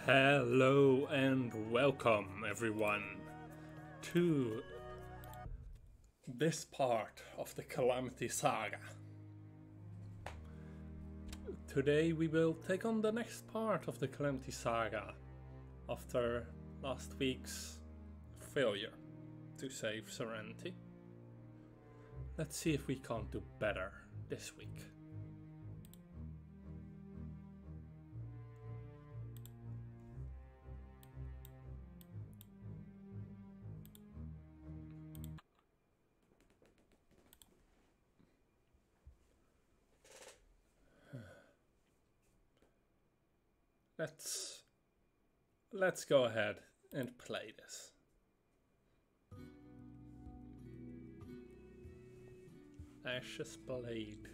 Hello and welcome everyone to this part of the Calamity Saga. Today we will take on the next part of the Calamity Saga after last week's failure to save Serenity. Let's see if we can't do better this week. Let's go ahead and play this. Ash's Blade,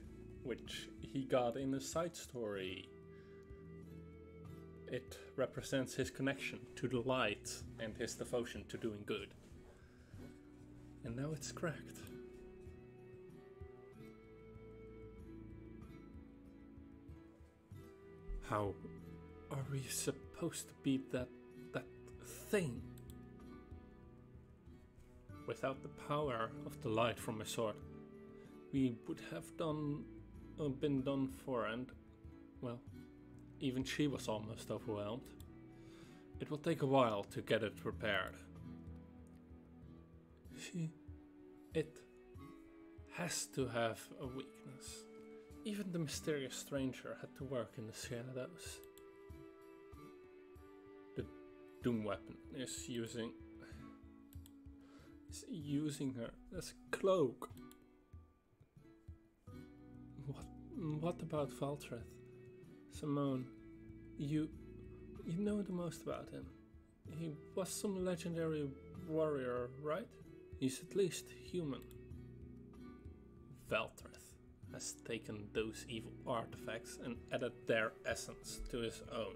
which he got in a side story. It represents his connection to the light and his devotion to doing good. And now it's cracked. How are we supposed to beat that thing? Without the power of the light from my sword, we would have been done for, and, well, even she was almost overwhelmed. It will take a while to get it repaired. It has to have a weakness. Even the mysterious stranger had to work in the shadows. The Doom weapon is using her as a cloak. What about Valtreth? Simone, you know the most about him. He was some legendary warrior, right? He's at least human. Valtreth has taken those evil artifacts and added their essence to his own.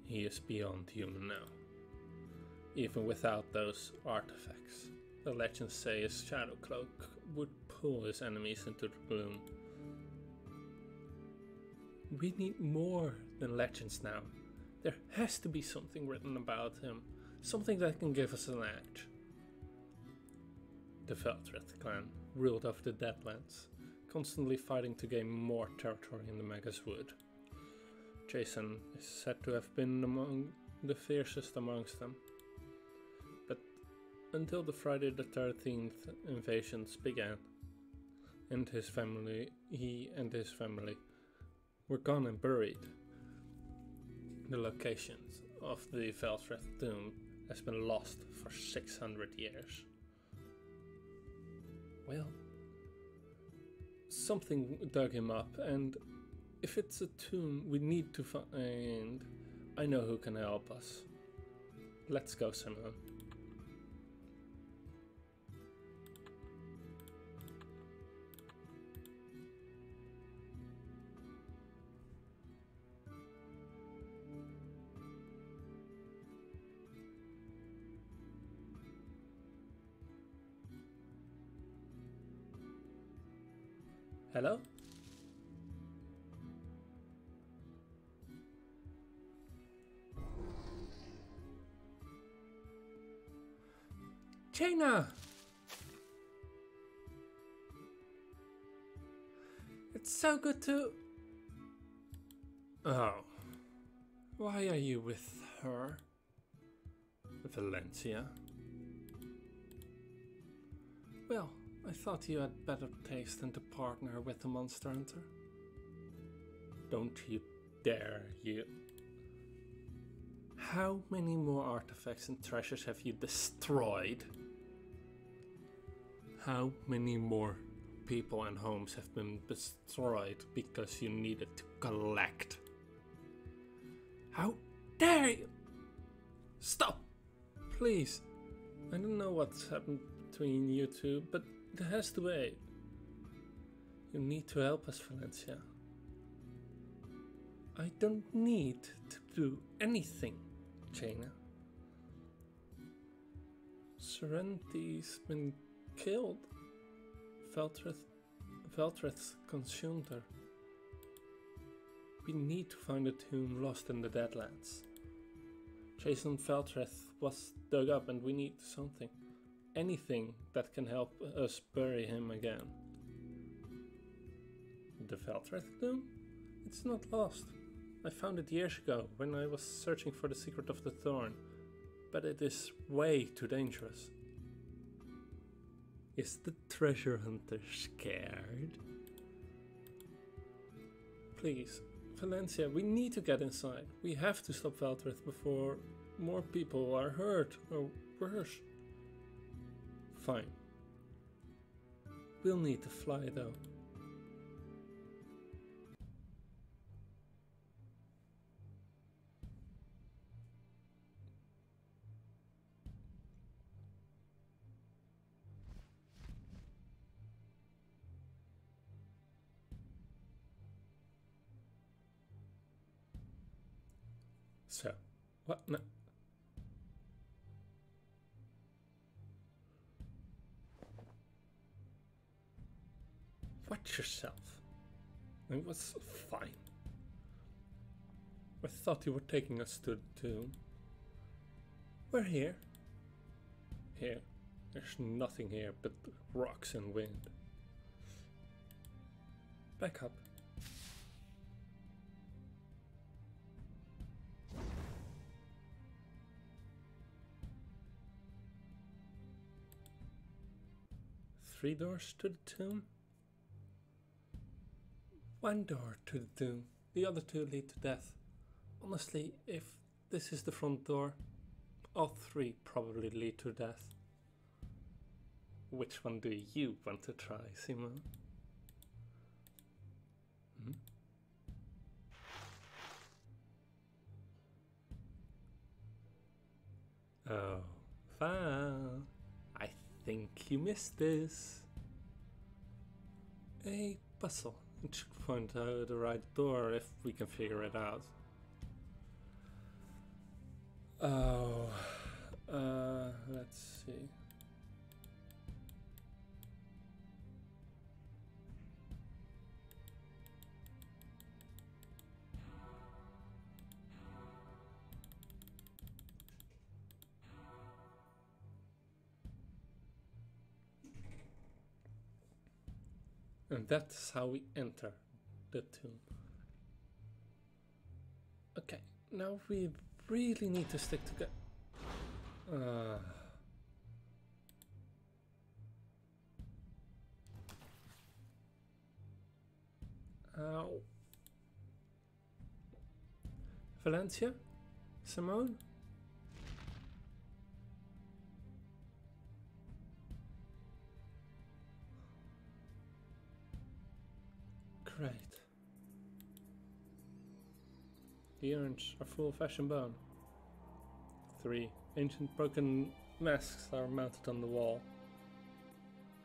He is beyond human now. Even without those artifacts, the legends say his shadow cloak would pull his enemies into the gloom. We need more than legends now. There has to be something written about him, something that can give us an edge. The Valtreth clan ruled over the Deadlands, constantly fighting to gain more territory in the Magus Wood. Jason is said to have been among the fiercest amongst them. But until the Friday the 13th invasions began, and he and his family were gone and buried, the locations of the Valtreth tomb has been lost for 600 years. Well, something dug him up, and if it's a tomb we need to find, I know who can help us. Let's go, Simone. Hello? Jaina! It's so good to... Oh. Why are you with her? Valencia? Well, I thought you had better taste than to partner with a monster hunter. Don't you dare, you. How many more artifacts and treasures have you destroyed? How many more people and homes have been destroyed because you needed to collect? How dare you! Stop! Please. I don't know what's happened between you two, but it has to wait. You need to help us, Valencia. I don't need to do anything, Jaina. Serenity's been killed. Valtreth consumed her. We need to find a tomb lost in the Deadlands. Jason Feltreth was dug up and we need something. Anything that can help us bury him again. The Feltreth tomb? It's not lost. I found it years ago when I was searching for the secret of the thorn. But it is way too dangerous. Is the treasure hunter scared? Please, Valencia, we need to get inside. We have to stop Feltreth before more people are hurt or worse. Fine. We'll need to fly though. So, what now? Watch yourself. It was fine. I thought you were taking us to the tomb. We're here. Here. There's nothing here but rocks and wind. Back up. Three doors to the tomb? One door to the tomb, the other two lead to death. Honestly, if this is the front door, all three probably lead to death. Which one do you want to try, Simon? Hmm? Oh, fine. I think you missed this. A puzzle. It should point out the right door if we can figure it out. Oh, let's see. And that's how we enter the tomb. Okay, now we really need to stick together. Ow. Valencia? Simone? Great. The urns are full of ash and bone. 3 ancient broken masks are mounted on the wall.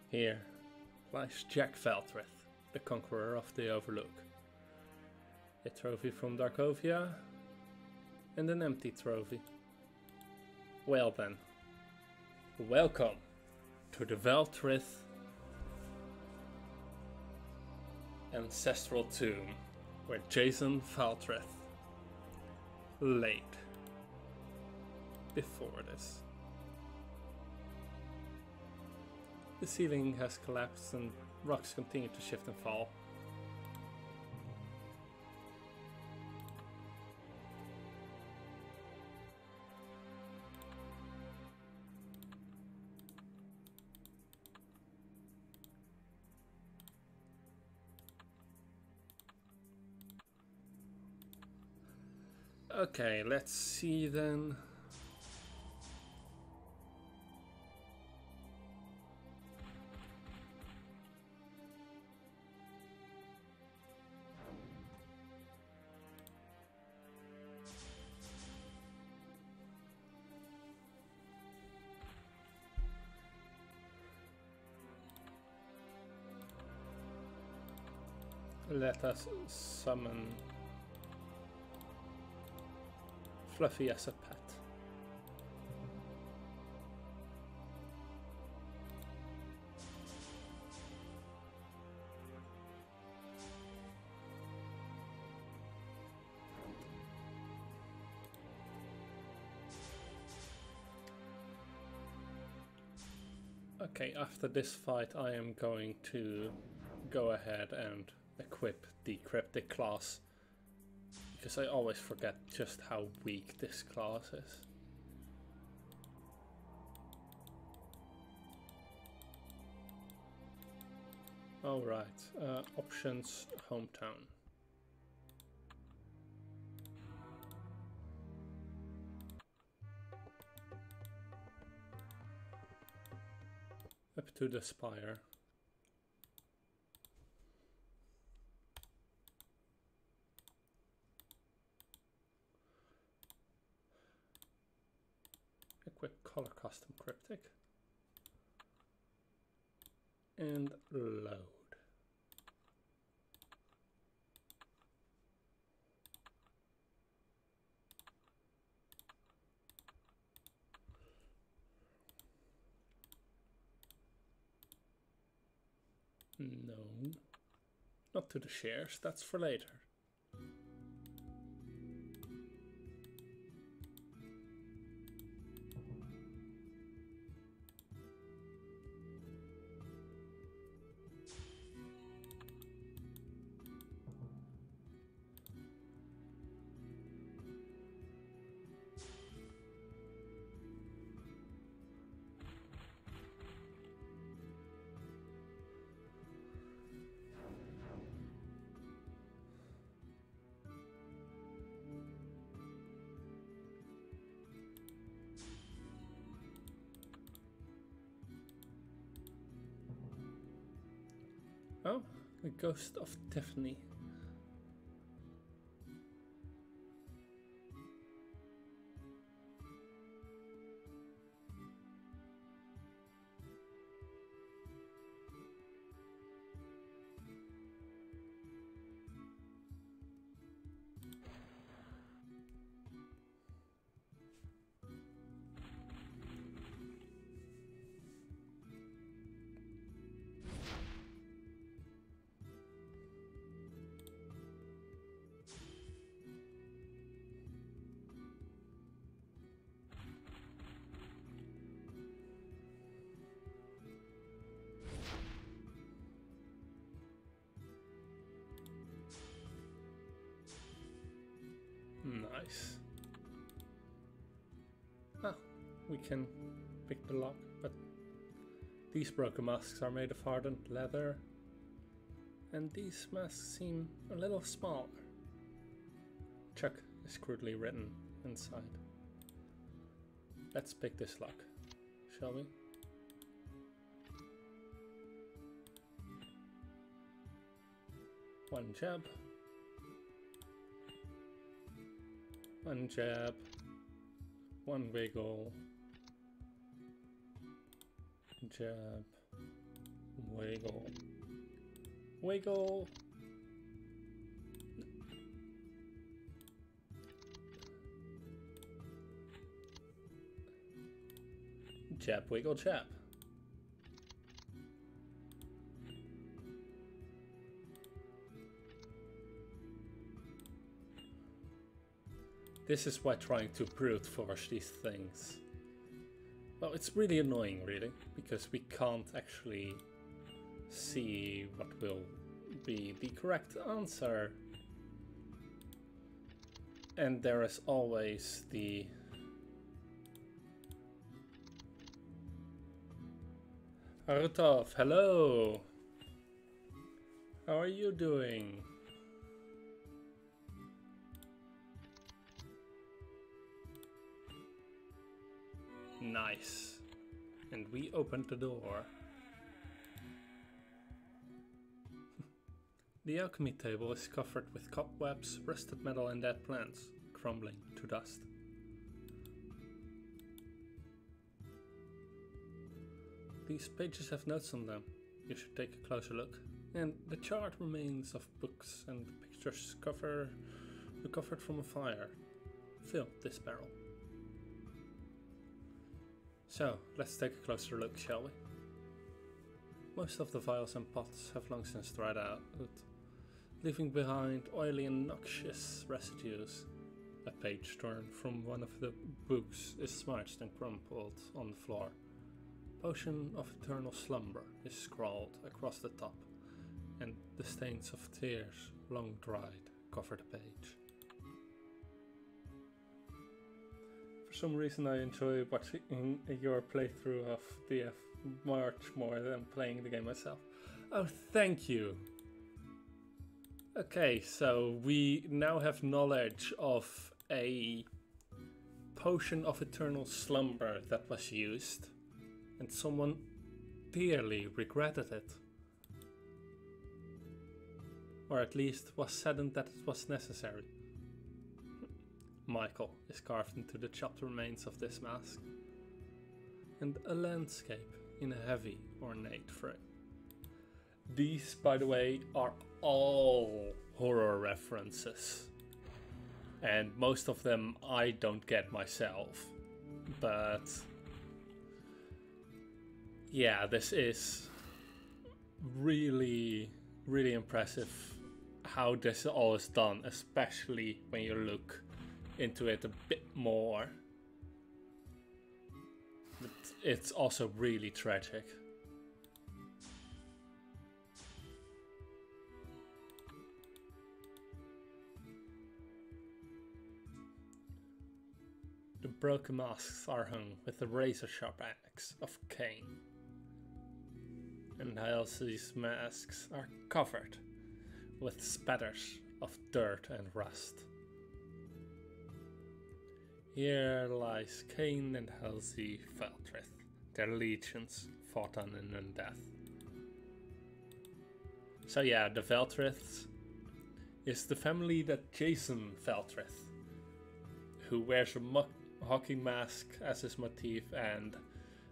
Here lies Jack Feltreth, the conqueror of the Overlook. A trophy from Darkovia and an empty trophy. Well then, welcome to the Feltreth ancestral tomb where Jason Feltreth laid before this. The ceiling has collapsed and rocks continue to shift and fall. Okay, let's see then. Let us summon Fluffy as a pet. Okay, after this fight I am going to go ahead and equip the cryptic class, because I always forget just how weak this class is. Alright, options, hometown. Up to the spire. Equip color custom cryptic. And load. No, not to the shares, that's for later. Oh, the ghost of Tiffany. Nice. Ah, we can pick the lock, but these broken masks are made of hardened leather, and these masks seem a little small. Chuck is crudely written inside. Let's pick this lock, shall we? One jab. One jab, one wiggle, jab, wiggle, wiggle, jab, wiggle, jab. This is why trying to brute force these things. Well, it's really annoying, really, because we can't actually see what will be the correct answer. And there is always the... Harutov, hello! How are you doing? Nice. And we opened the door. The alchemy table is covered with cobwebs, rusted metal and dead plants, crumbling to dust. These pages have notes on them. You should take a closer look. And the charred remains of books and pictures recovered from a fire fill this barrel. So, let's take a closer look, shall we? Most of the vials and pots have long since dried out, leaving behind oily and noxious residues. A page torn from one of the books is smudged and crumpled on the floor, Potion of Eternal Slumber is scrawled across the top, and the stains of tears, long dried, cover the page. For some reason I enjoy watching your playthrough of DF much more than playing the game myself. Oh, thank you! Okay, so we now have knowledge of a Potion of Eternal Slumber that was used, and someone dearly regretted it. Or at least was saddened that it was necessary. Michael is carved into the chopped remains of this mask. And a landscape in a heavy, ornate frame. These, by the way, are all horror references. And most of them I don't get myself. But yeah, this is really, really impressive how this all is done, especially when you look into it a bit more. But it's also really tragic. The broken masks are hung with the razor-sharp axe of Cain. And Halsey's masks are covered with spatters of dirt and rust. Here lies Cain and Halsey Feltrith, their legions fought on in undeath. So yeah, the Feltriths is the family that Jason Feltrith, who wears a hockey mask as his motif and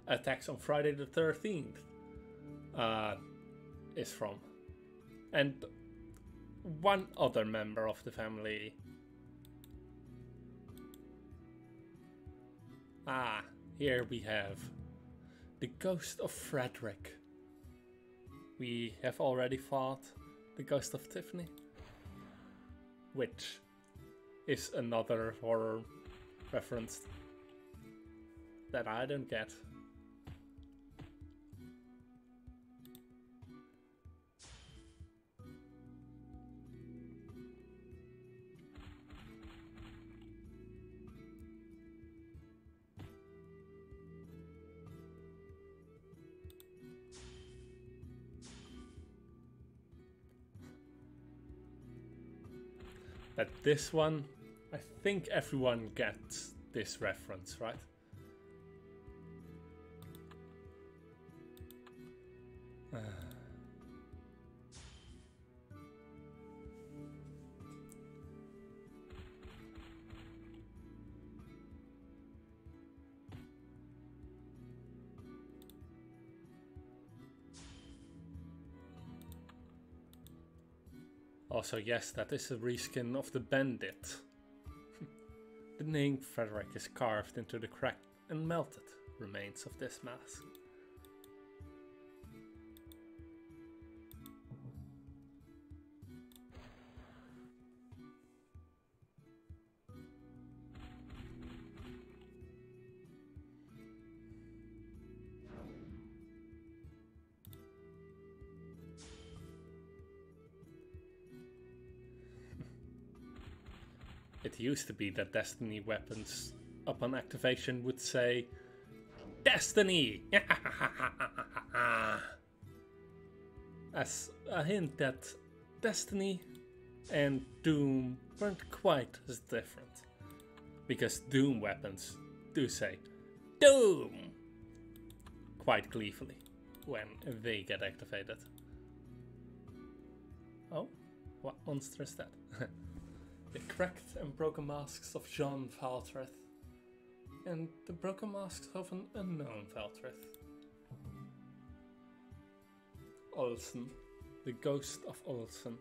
attacks on Friday the 13th, is from. And one other member of the family. Here we have the ghost of Frederick. We have already fought the ghost of Tiffany, which is another horror reference that I don't get. But this one, I think everyone gets this reference, right? Also, yes, that is a reskin of the Bandit. The name Frederick is carved into the cracked and melted remains of this mask. It used to be that Destiny weapons, upon activation, would say, Destiny! As a hint that Destiny and Doom weren't quite as different. Because Doom weapons do say, Doom! Quite gleefully when they get activated. Oh, what monster is that? The cracked and broken masks of John Feltrith, and the broken masks of an unknown Feltrith. Olsen, the ghost of Olsen.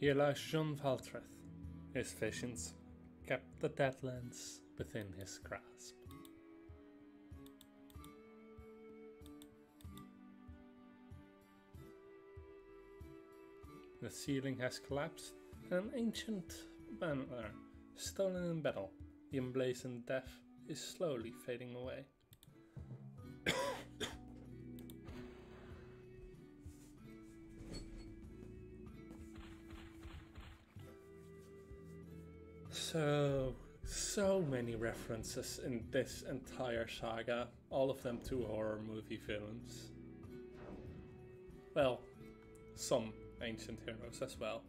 Here lies John Valtreth. His visions kept the Deadlands within his grasp. The ceiling has collapsed, and an ancient banner, stolen in battle, the emblazoned death, is slowly fading away. So many references in this entire saga, all of them to horror movie films. Well, some ancient heroes as well.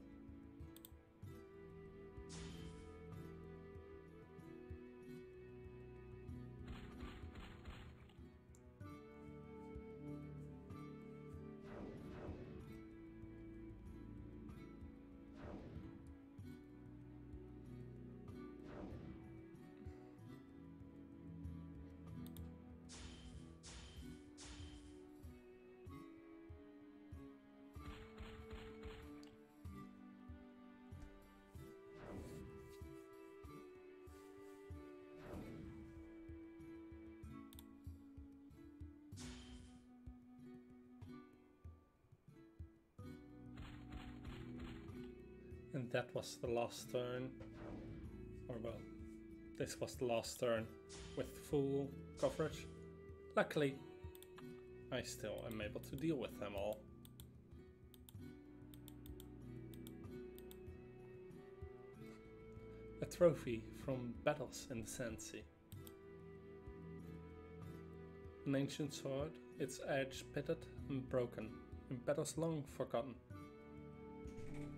And that was the last turn, or well, this was the last turn with full coverage. Luckily, I still am able to deal with them all. A trophy from battles in the Sandsea. An ancient sword, its edge pitted and broken, in battles long forgotten.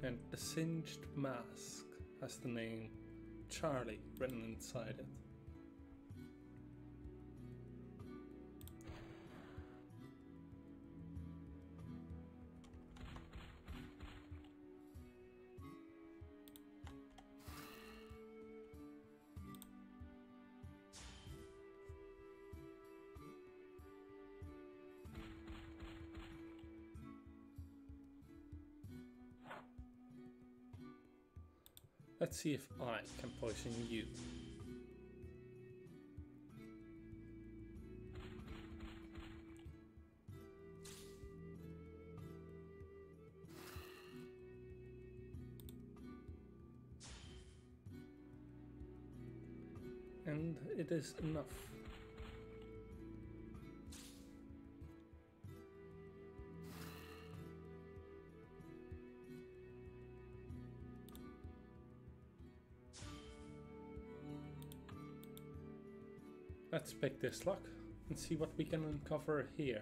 And the singed mask has the name Charlie written inside it. Let's see if I can poison you. And it is enough. Let's pick this lock and see what we can uncover here.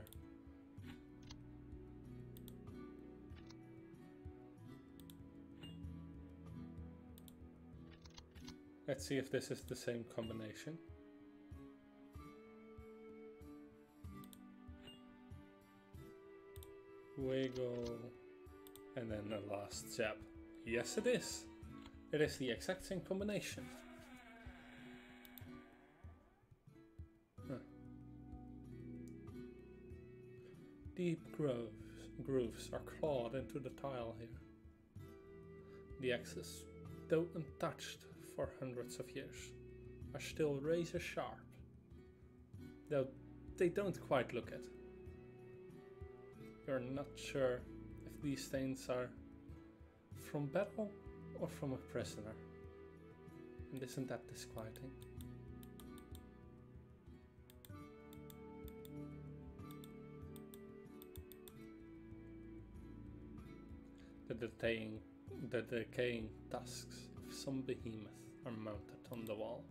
Let's see if this is the same combination. Wiggle, and then the last jab. Yes, it is. It is the exact same combination. Deep grooves are clawed into the tile here. The axes, though untouched for hundreds of years, are still razor sharp, though they don't quite look it. You're not sure if these stains are from battle or from a prisoner, and isn't that disquieting? The decaying tusks of some behemoth are mounted on the wall.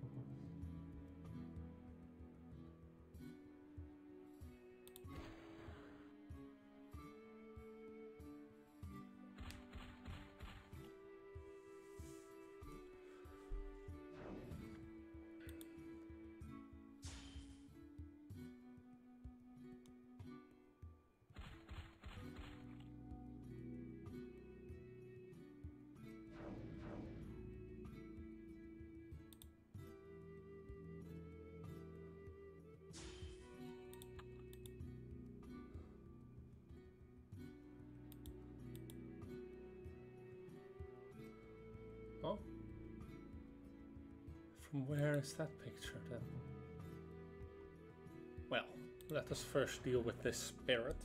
Oh? From where is that picture then? Well, let us first deal with this spirit.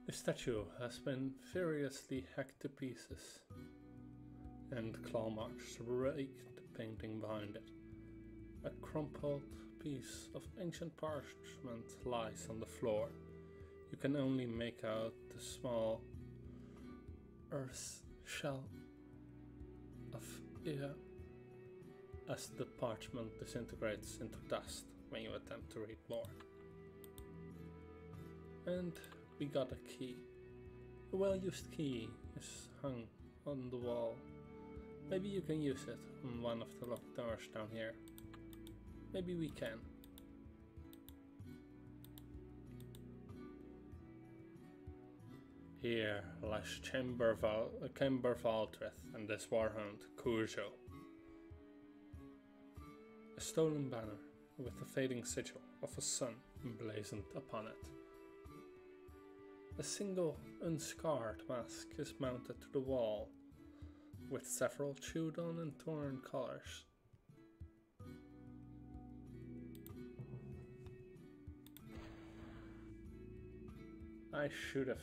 The statue has been furiously hacked to pieces, and claw marks raked the painting behind it. A crumpled piece of ancient parchment lies on the floor. You can only make out the small earth shell of Ea as the parchment disintegrates into dust when you attempt to read more. And we got a key. A well-used key is hung on the wall. Maybe you can use it on one of the locked doors down here. Maybe we can. Here lies Chamber Valtreth and this warhound, Cujo. A stolen banner with the fading sigil of a sun emblazoned upon it. A single unscarred mask is mounted to the wall, with several chewed on and torn collars. I should have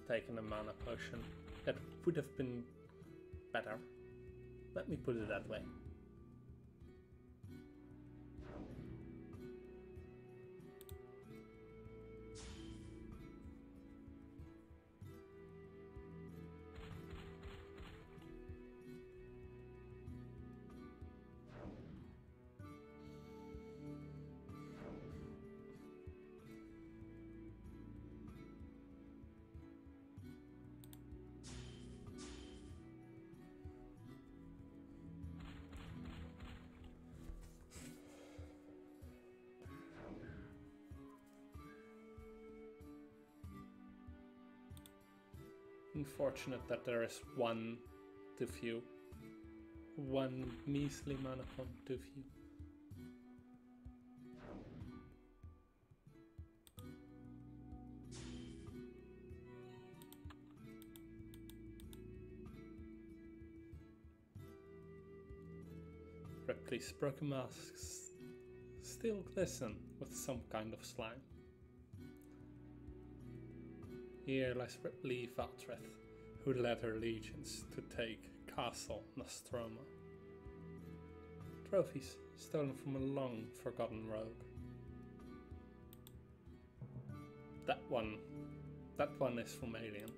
taken a mana potion. That would have been better. Let me put it that way. Unfortunate that there is one too few. One measly mana point too few. Ripley's broken masks still glisten with some kind of slime. Here lies Ripley Valtreth, who led her legions to take Castle Nostromo. Trophies stolen from a long forgotten rogue. That one is from Alien.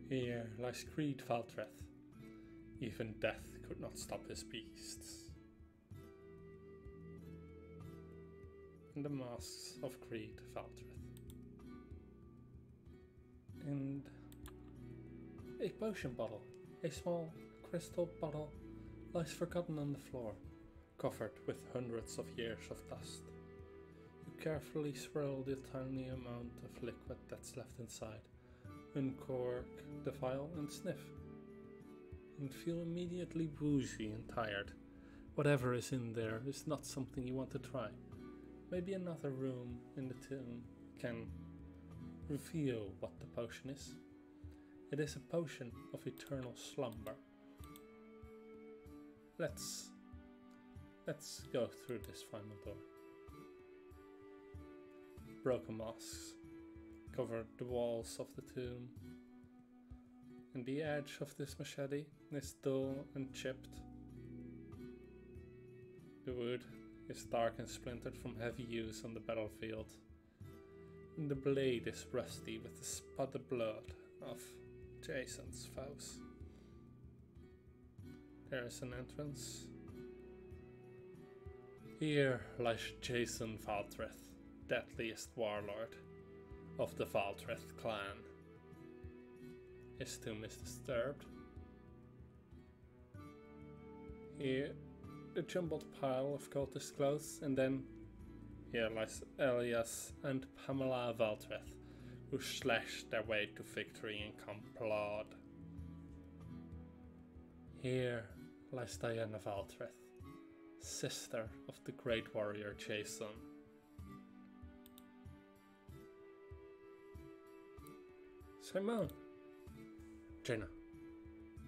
Here lies Creed Valtreth. Even death could not stop his beasts. And the masks of Creed Valtreth. And a potion bottle, a small crystal bottle, lies forgotten on the floor, covered with hundreds of years of dust. You carefully swirl the tiny amount of liquid that's left inside, uncork the vial and sniff, and feel immediately woozy and tired. Whatever is in there is not something you want to try. Maybe another room in the tomb can reveal what the potion is. It is a potion of eternal slumber. Let's go through this final door. Broken masks cover the walls of the tomb. and the edge of this machete is dull and chipped. The wood is dark and splintered from heavy use on the battlefield, and the blade is rusty with the spotted blood of Jason's foes. There is an entrance. Here lies Jason Valtreth, deadliest warlord of the Valtreth clan. His tomb is disturbed. Here, a jumbled pile of cultist clothes, and then here lies Elias and Pamela Valtreth, who slashed their way to victory in Camp Blood. Here lies Diana Valtreth, sister of the great warrior Jason. Simon! Jaina,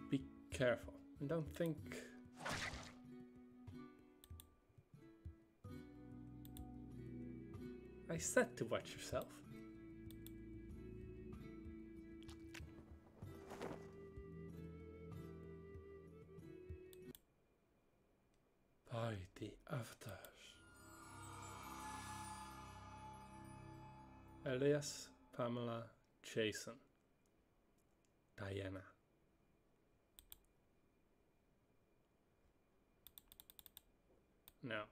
be careful and don't think... I said to watch yourself. By the avatars. Elias, Pamela, Jason, Diana. Now,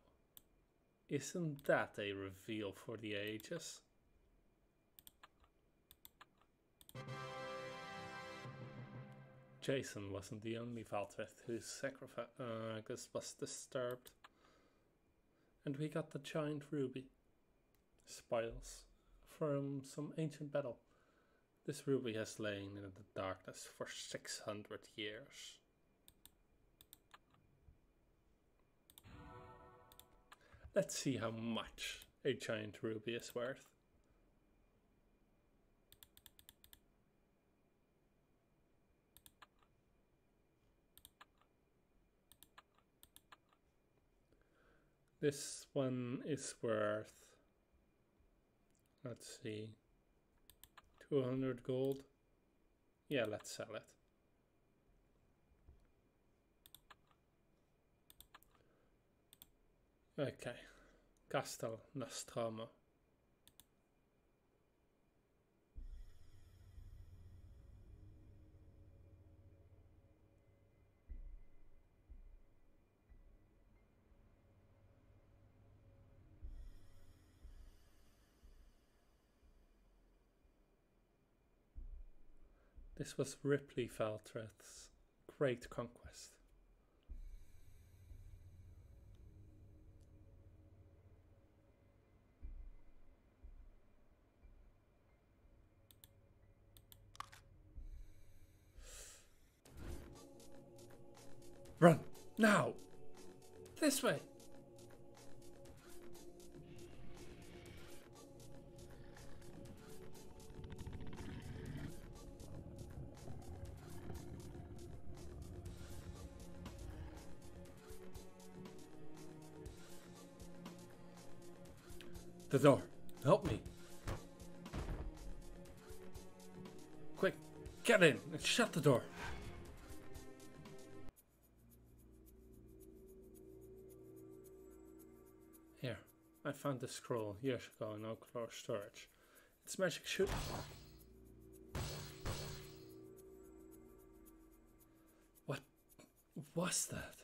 isn't that a reveal for the ages? Jason wasn't the only Valtreth whose sarcophagus was disturbed. And we got the giant ruby. Spoils from some ancient battle. This ruby has lain in the darkness for 600 years. Let's see how much a giant ruby is worth. This one is worth, let's see, 200 gold. Yeah, let's sell it. Okay, Castel Nostromo. This was Ripley Valtreth's great conquest. Run! Now! This way! The door. Help me. Quick, get in and shut the door. Here, I found this scroll years ago in Oak storage. Its magic should... What was that?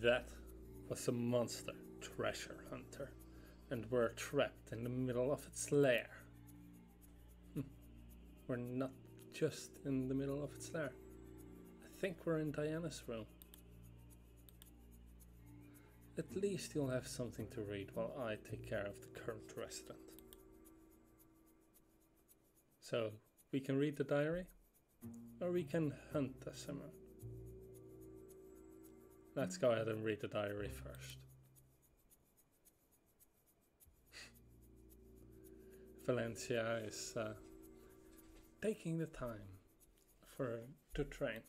That was a monster treasure hunter, and we're trapped in the middle of its lair. We're not just in the middle of its lair. I think we're in Diana's room. At least you'll have something to read while I take care of the current resident. So, we can read the diary, or we can hunt the summer. Let's go ahead and read the diary first. Valencia is taking the time to train.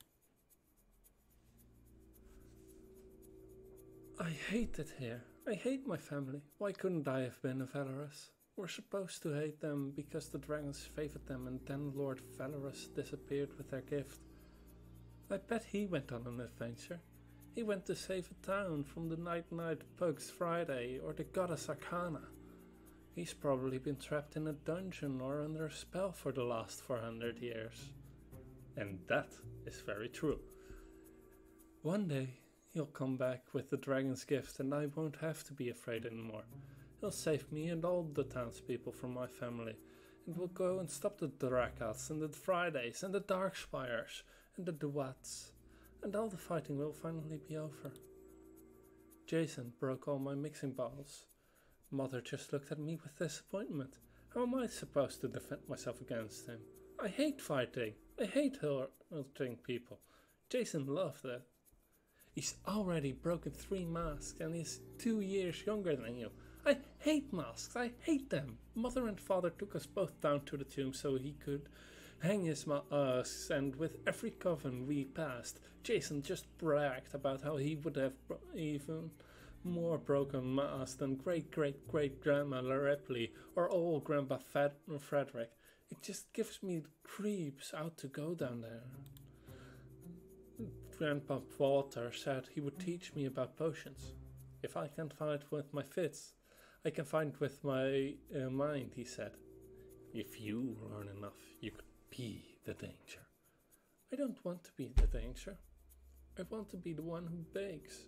I hate it here. I hate my family. Why couldn't I have been a Valorous? We're supposed to hate them because the dragons favored them and then Lord Valorous disappeared with their gift. I bet he went on an adventure. He went to save a town from the Night Pug's Friday or the Goddess Arcana. He's probably been trapped in a dungeon or under a spell for the last 400 years. And that is very true. One day he'll come back with the dragon's gift and I won't have to be afraid anymore. He'll save me and all the townspeople from my family, and we'll go and stop the Dracats and the Fridays and the Darkspires and the Duats, and all the fighting will finally be over. Jason broke all my mixing bowls. Mother just looked at me with disappointment. How am I supposed to defend myself against him? I hate fighting. I hate hurting people. Jason loved it. He's already broken 3 masks and he's 2 years younger than you. I hate masks, I hate them. Mother and father took us both down to the tomb so he could hang his masks, and with every coven we passed, Jason just bragged about how he would have even more broken masks than great-great-great-grandma Ripley or old Grandpa Frederick. It just gives me the creeps out to go down there. Grandpa Walter said he would teach me about potions. If I can't fight with my fists, I can fight with my mind, he said. If you learn enough, you could be the danger. I don't want to be the danger. I want to be the one who bakes.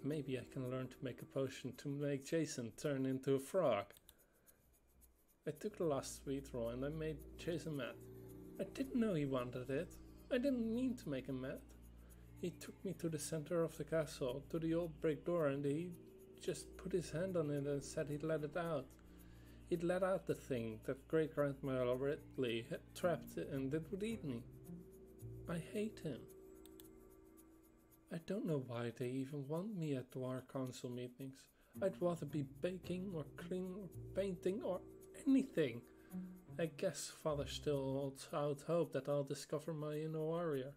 Maybe I can learn to make a potion to make Jason turn into a frog. I took the last sweet roll and I made Jason mad. I didn't know he wanted it. I didn't mean to make him mad. He took me to the center of the castle, to the old brick door, and he just put his hand on it and said he'd let it out. He'd let out the thing that great-grandma Ridley had trapped and it would eat me. I hate him. I don't know why they even want me at war council meetings. I'd rather be baking or cleaning or painting or anything. I guess father still holds out hope that I'll discover my inner warrior.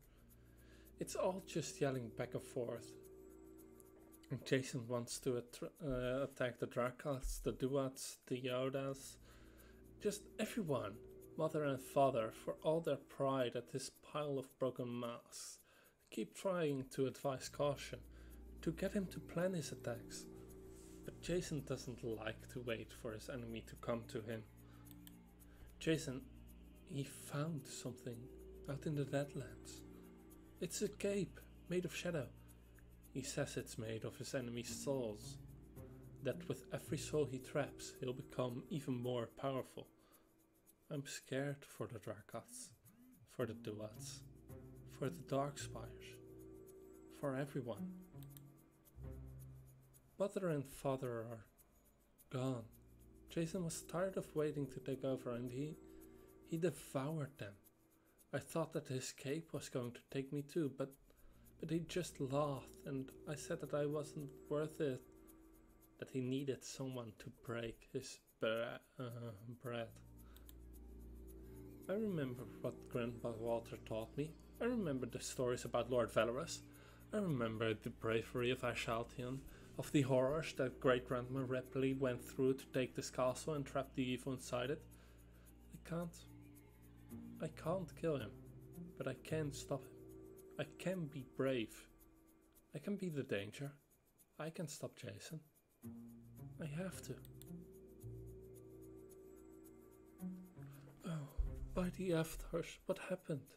It's all just yelling back and forth. And Jason wants to attack the Dracats, the Duats, the Yodas, just everyone, mother and father, for all their pride at this pile of broken masks. Keep trying to advise caution, to get him to plan his attacks. But Jason doesn't like to wait for his enemy to come to him. Jason, he found something out in the Deadlands. It's a cape made of shadow. He says it's made of his enemy's souls. That with every soul he traps, he'll become even more powerful. I'm scared for the Dracats, for the Duats, for the Darkspires, for everyone. Mother and father are gone. Jason was tired of waiting to take over and he devoured them. I thought that his cape was going to take me too, but he just laughed and I said that I wasn't worth it, that he needed someone to break his bread. I remember what Grandpa Walter taught me. I remember the stories about Lord Valorous. I remember the bravery of Ashaltion, of the horrors that great-grandma Ripley went through to take this castle and trap the evil inside it. I can't kill him, but I can stop him. I can be brave. I can be the danger. I can stop Jason. I have to. Oh, by the afters, what happened?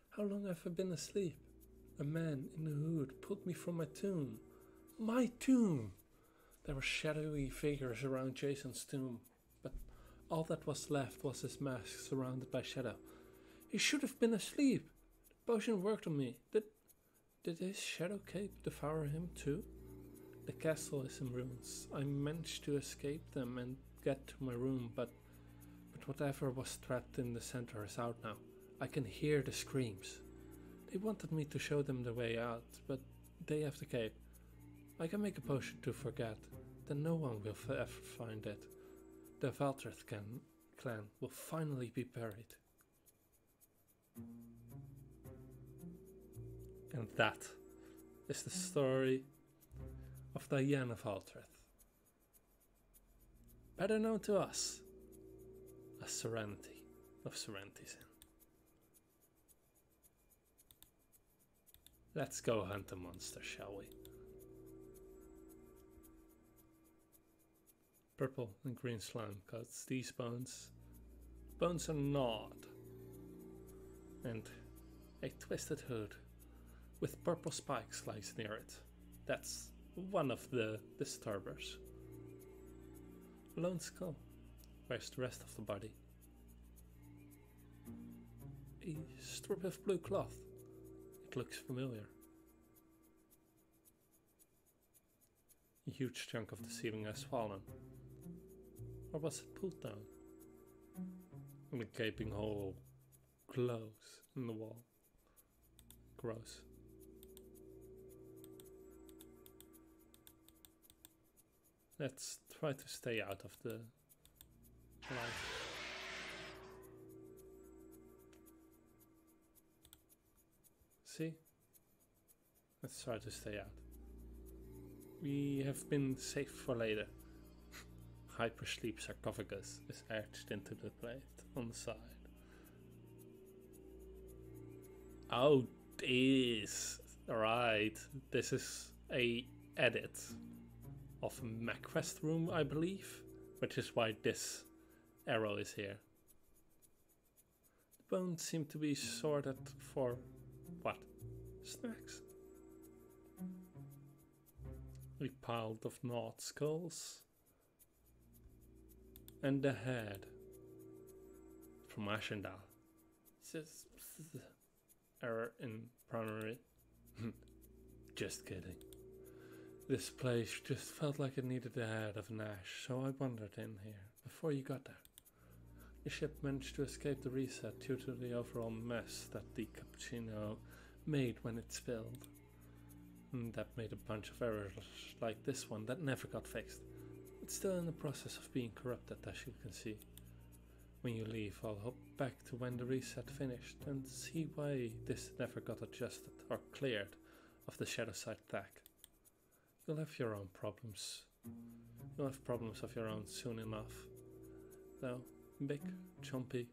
How long have I been asleep? A man in a hood pulled me from my tomb. My tomb! There were shadowy figures around Jason's tomb, but all that was left was his mask surrounded by shadow. He should have been asleep. The potion worked on me. Did his shadow cape devour him too? The castle is in ruins. I managed to escape them and get to my room, but whatever was trapped in the center is out now. I can hear the screams. They wanted me to show them the way out, but they have the cape. I can make a potion to forget, then no one will ever find it. The Valtreth clan will finally be buried. And that is the story of Diana Valtreth. better known to us as Serenity of Serenity's Inn. Let's go hunt the monster, shall we? Purple and green slime coats these bones. Bones are gnawed, and a twisted hood with purple spikes lies near it. That's one of the disturbers. Lone skull. Where's the rest of the body? A strip of blue cloth. It looks familiar. A huge chunk of the ceiling has fallen. Or was it pulled down? And a gaping hole glows in the wall. Gross. Let's try to stay out of the light. See? Let's try to stay out. We have been saved for later. Hypersleep sarcophagus is etched into the plate on the side. Oh, this. Right. This is a edit of a MacQuest room, I believe, which is why this arrow is here. The bones seem to be sorted for what? Snacks? A pile of gnawed skulls. And the head from Ashendal. Error in primary. Just kidding. This place just felt like it needed the head of an ash, so I wandered in here before you got there. The ship managed to escape the reset due to the overall mess that the cappuccino made when it spilled. And that made a bunch of errors like this one that never got fixed. It's still in the process of being corrupted, as you can see. When you leave, I'll hop back to when the reset finished and see why this never got adjusted or cleared of the shadow side tag. You'll have your own problems. You'll have problems of your own soon enough. Though, big, chompy,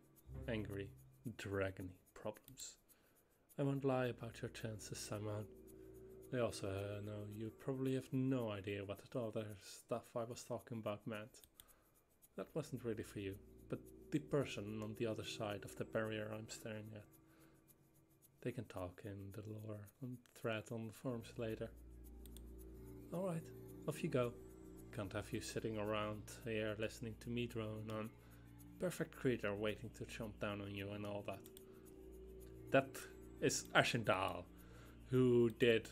angry, dragony problems. I won't lie about your chances, Simon. I also know you probably have no idea what the other stuff I was talking about meant. That wasn't really for you, but the person on the other side of the barrier I'm staring at. They can talk in the lore and thread on the forums later. Alright, off you go. Can't have you sitting around here listening to me drone on. Perfect creature waiting to jump down on you and all that. That is Ashendal, who did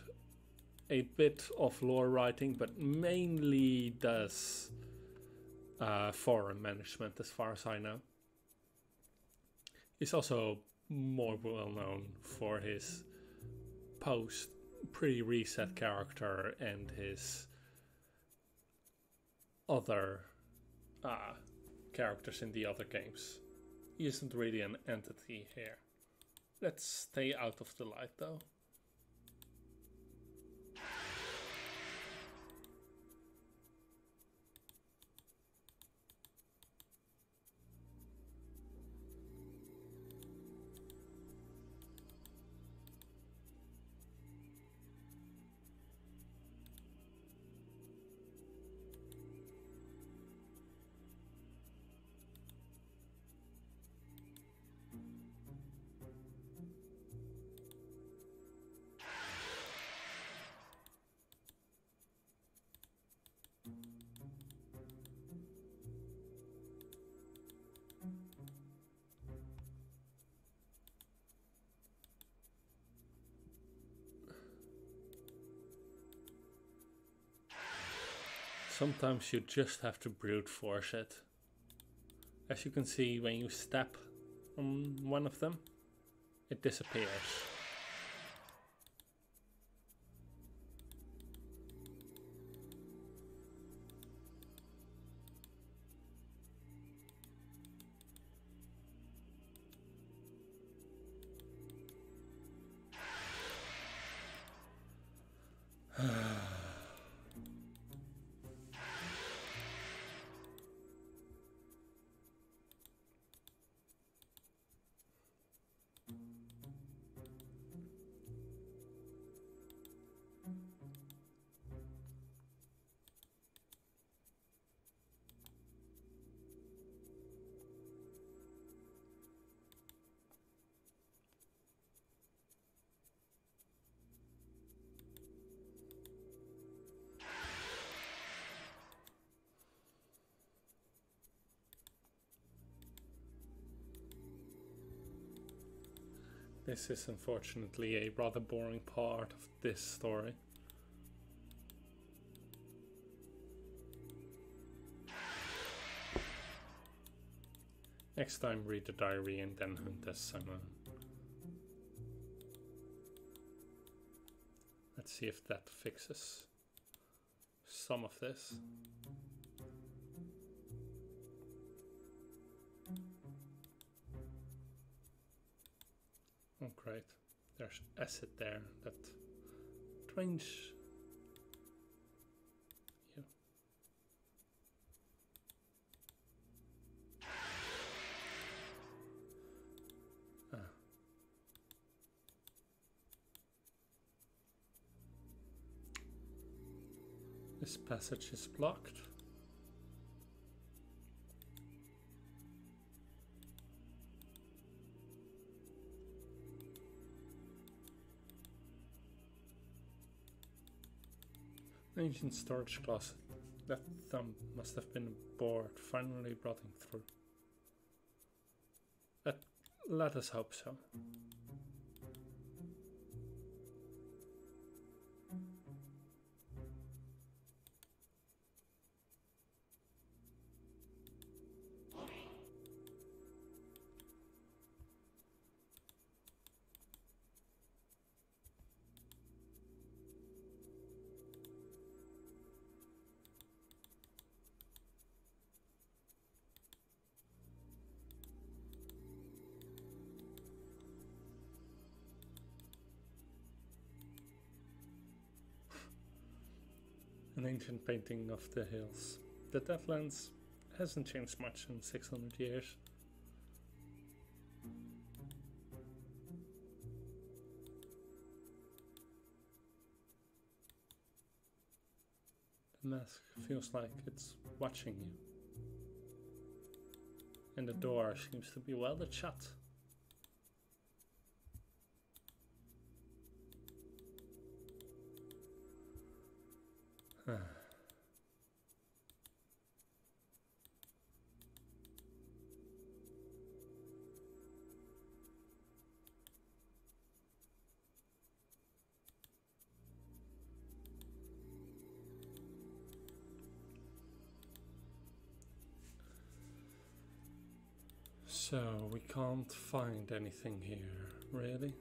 a bit of lore writing, but mainly does forum management as far as I know. He's also more well known for his post pre-reset character and his other characters in the other games. He isn't really an entity here. Let's stay out of the light though. Sometimes you just have to brute force it. As you can see, when you step on one of them, it disappears. This is unfortunately a rather boring part of this story. Next time read the diary and then hunt as Simon. Let's see if that fixes some of this. Oh great, there's acid there that drains you. Ah. This passage is blocked. Ancient storage closet. That thumb must have been a board finally rotting through. Let us hope so. An ancient painting of the hills. The Deadlands hasn't changed much in 600 years. The mask feels like it's watching you. And the door seems to be welded shut. So we can't find anything here, really?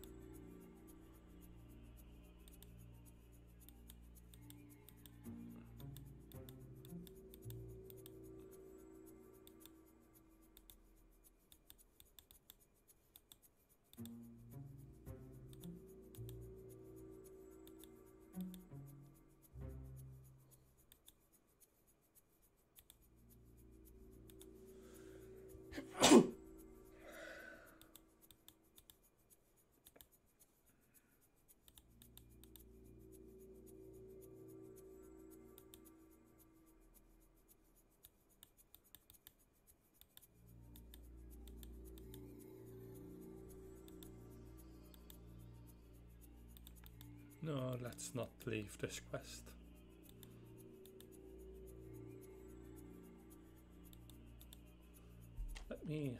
No, let's not leave this quest. Let me...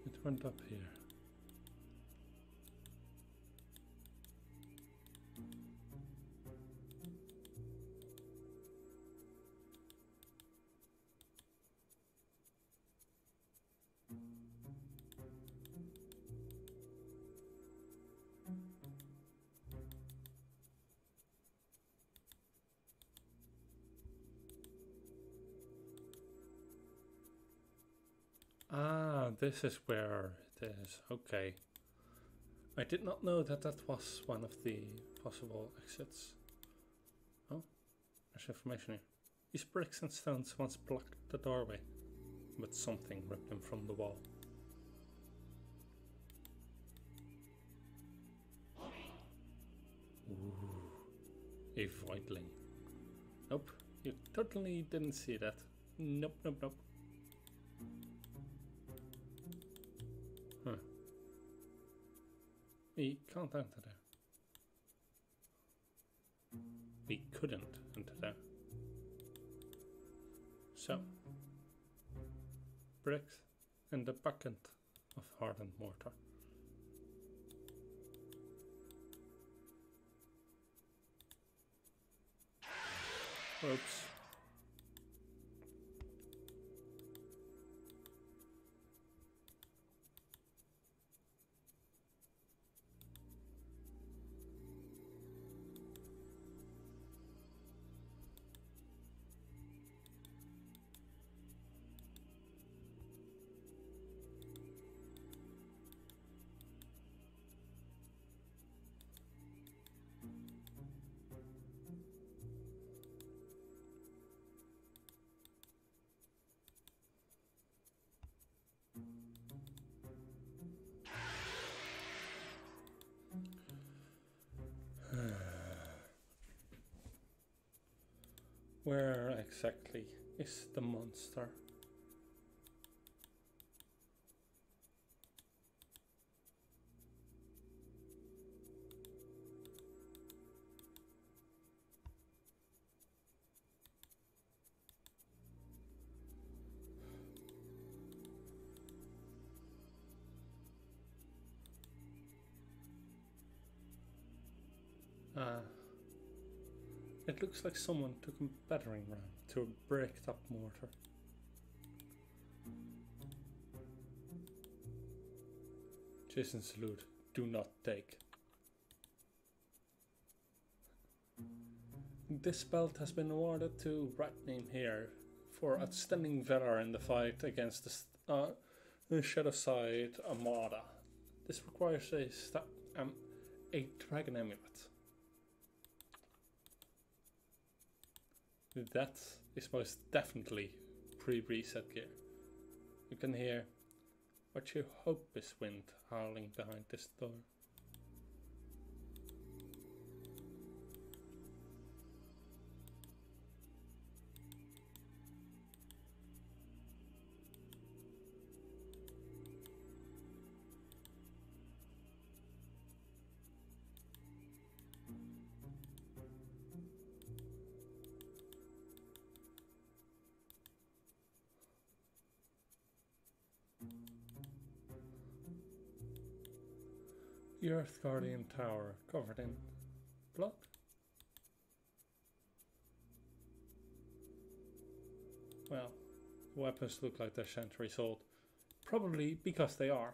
It went up here. Ah, Ah, this is where it is. Okay. I did not know that that was one of the possible exits. Oh, there's information here. These bricks and stones once blocked the doorway, but something ripped them from the wall. Ooh, a voidling. Nope, you totally didn't see that. Nope, nope, nope. Huh. We can't enter there. We couldn't enter there. So, bricks and a bucket of hardened mortar. Oops. Where exactly is the monster? It looks like someone took a battering ram to a bricked up mortar. Jason's salute, do not take. This belt has been awarded to right name here for outstanding valor in the fight against the Shadow Side Armada. This requires a dragon amulet. That is most definitely pre-reset gear. You can hear what you hope is wind howling behind this door. The Earth Guardian Tower covered in blood. Well, weapons look like they're centuries old. Probably because they are.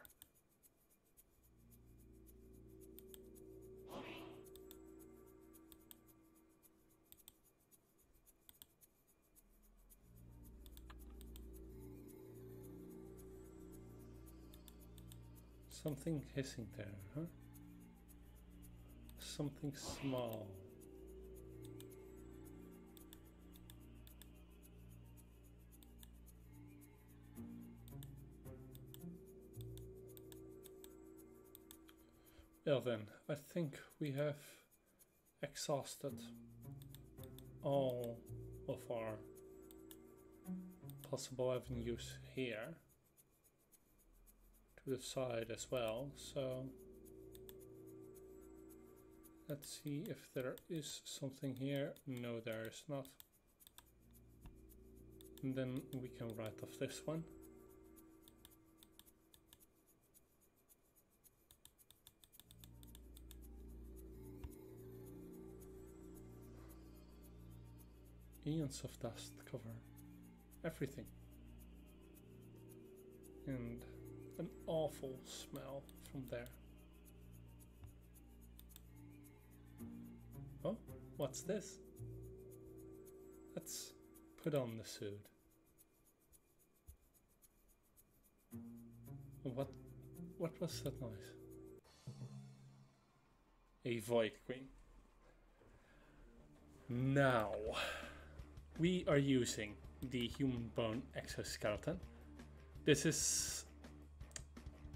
Something hissing there, huh? Something small. Well then, I think we have exhausted all of our possible avenues here. To the side as well, so let's see if there is something here. No, there is not. And then we can write off this one. Eons of dust cover everything. And an awful smell from there. Oh, what's this? Let's put on the suit. What was that noise? A Void Queen. Now, we are using the human bone exoskeleton. This is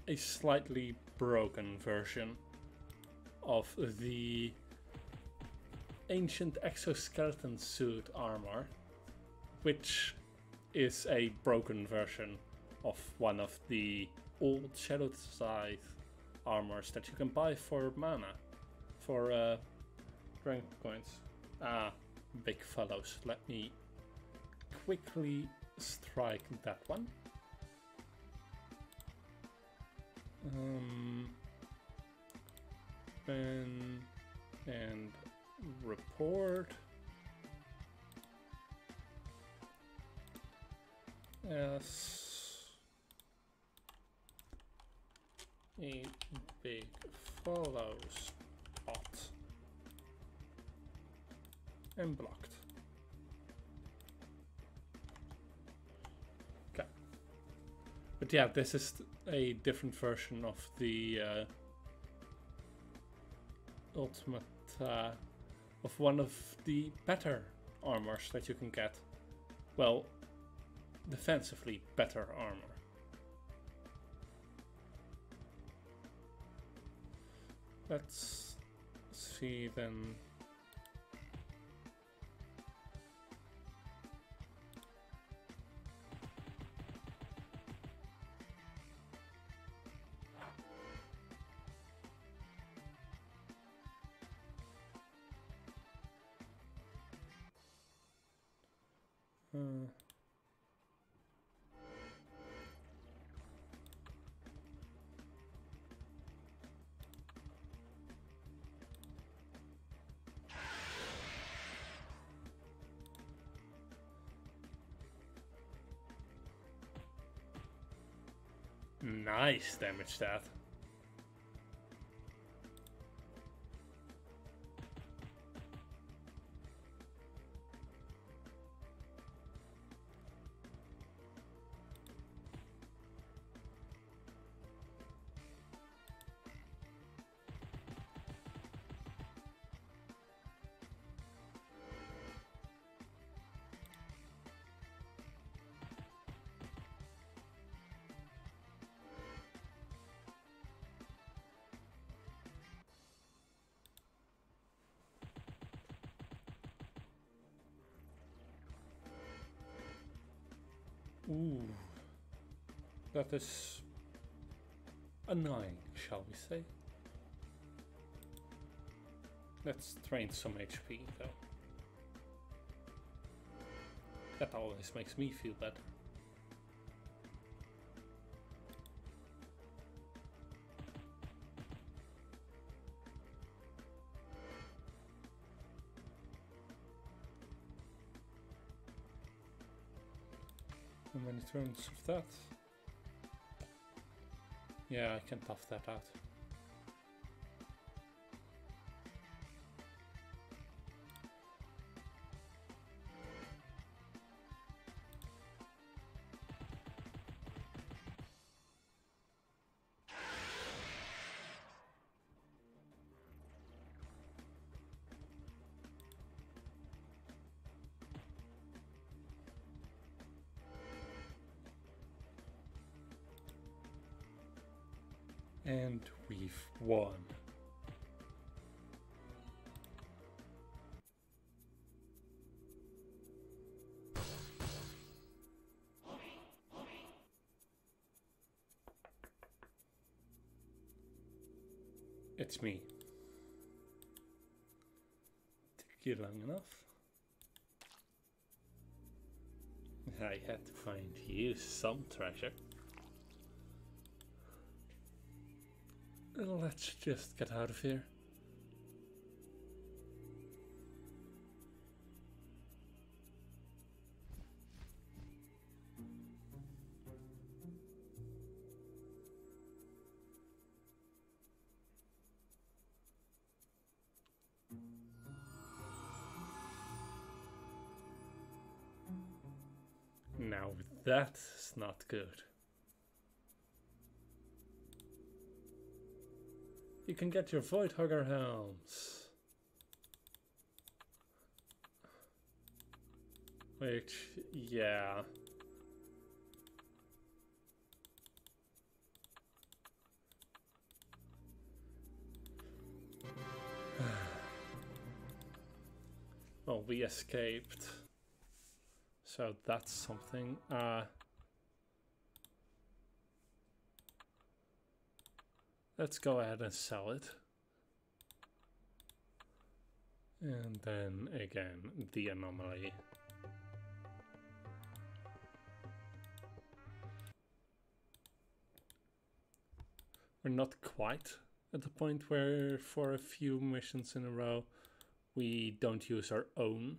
a slightly broken version of the ancient exoskeleton suit armor, which is a broken version of one of the old Shadow Scythe armors that you can buy for mana, for Dragon coins. Ah, big fellows. Let me quickly strike that one. And report as a big follow spot and blocked. Okay, but yeah, this is a different version of the ultimate of one of the better armors that you can get. Well, defensively better armor. Let's see then. Nice damage that. Ooh, that is annoying, shall we say. Let's drain some HP though. That always makes me feel better. How many turns of that? Yeah, I can tough that out. And we've won. It's me. Took you long enough. I had to find you some treasure. Let's just get out of here. Now that's not good. You can get your Void Hugger helms. Which, yeah. Well, we escaped. So that's something. Let's go ahead and sell it. And then again, the anomaly. We're not quite at the point where for a few missions in a row we don't use our own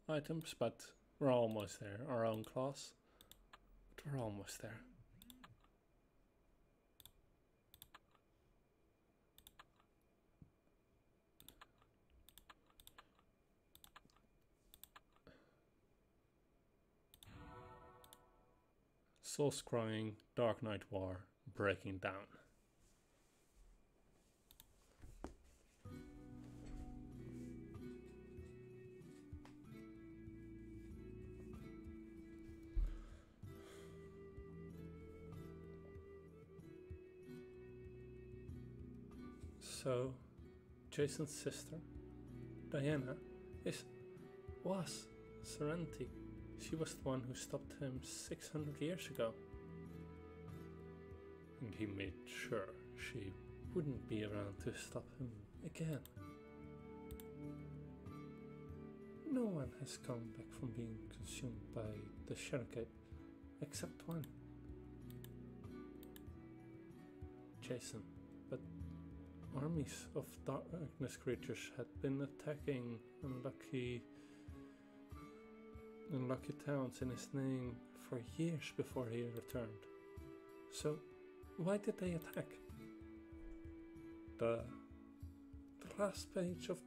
items, but we're almost there. Our own class, but we're almost there. Soul Scrying, Dark Knight War, Breaking Down. So, Jason's sister, Diana, was Serenity. She was the one who stopped him 600 years ago. And he made sure she wouldn't be around to stop him again. No one has come back from being consumed by the Shadowcape, except one. Jason, but armies of darkness creatures had been attacking unlucky towns in his name for years before he returned. So, why did they attack? The last page of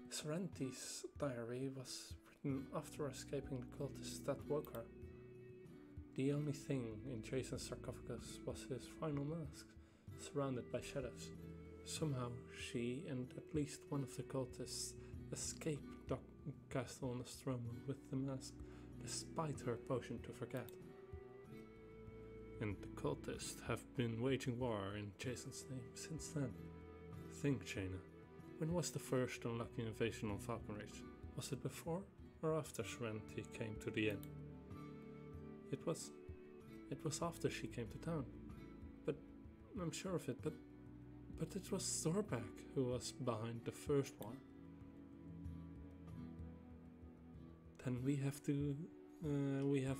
Serenity's diary was written after escaping the cultists that woke her. The only thing in Jason's sarcophagus was his final mask, surrounded by shadows. Somehow, she and at least one of the cultists escaped Castle Nostromo with the mask, despite her potion to forget. And the cultists have been waging war in Jason's name since then. Think, Jaina, when was the first unlucky invasion on Falcon Ridge? Was it before or after Serenity came to the inn? It was after she came to town. But I'm sure of it, but it was Zorback who was behind the first one. Then we have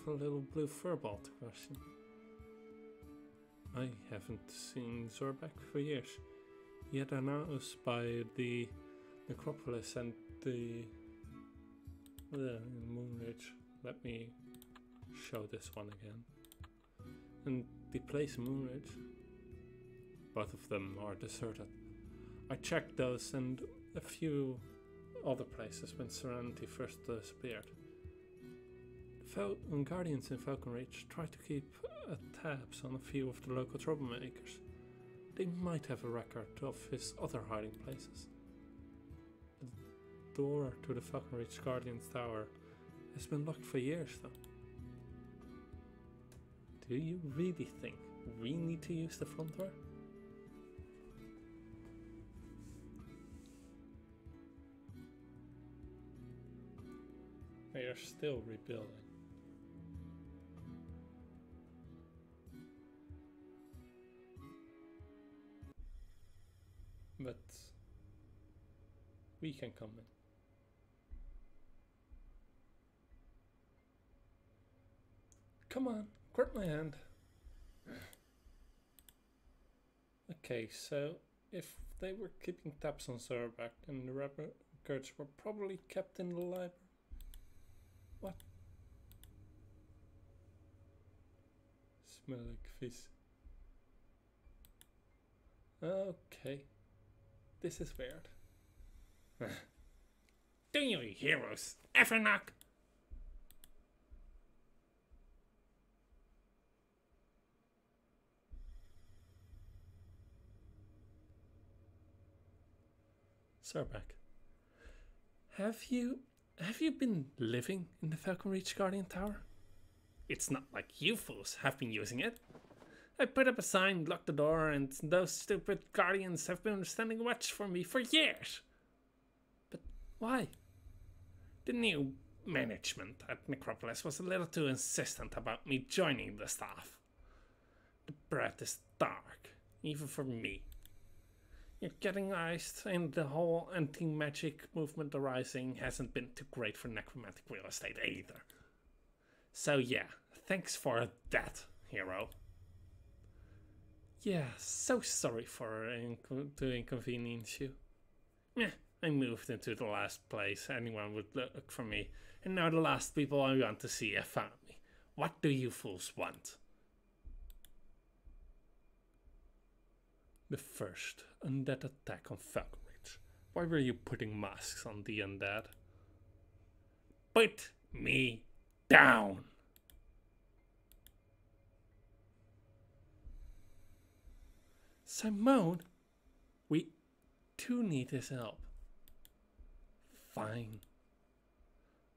a little blue furball to question. I haven't seen Zorback for years. Yet I announced by the necropolis and the Moonridge. Let me show this one again. And the place in Moonridge, both of them are deserted. I checked those and a few other places when Serenity first disappeared. Guardians in Falcon Ridge tried to keep tabs on a few of the local troublemakers. They might have a record of his other hiding places. The door to the Falcon Ridge Guardian's tower has been locked for years though. Do you really think we need to use the front door? They are still rebuilding. But we can come in. Come on, grab my hand. Okay, so if they were keeping tabs on Zorback, then the records were probably kept in the library. What? Smell like fish. Okay. This is weird. Do you heroes ever knock? Sarback, have you been living in the Falcon Reach Guardian Tower? It's not like you fools have been using it. I put up a sign, locked the door, and those stupid guardians have been standing watch for me for years. But why? The new management at Necropolis was a little too insistent about me joining the staff. The breath is dark, even for me. You're getting iced, and the whole anti-magic movement arising hasn't been too great for necromantic real estate either. So yeah, thanks for that, hero. Yeah, so sorry to inconvenience you. Meh, I moved into the last place anyone would look for me, and now the last people I want to see have found me. What do you fools want? The first undead attack on Falcon Ridge. Why were you putting masks on the undead? Put me down! Simone, we do need his help. Fine.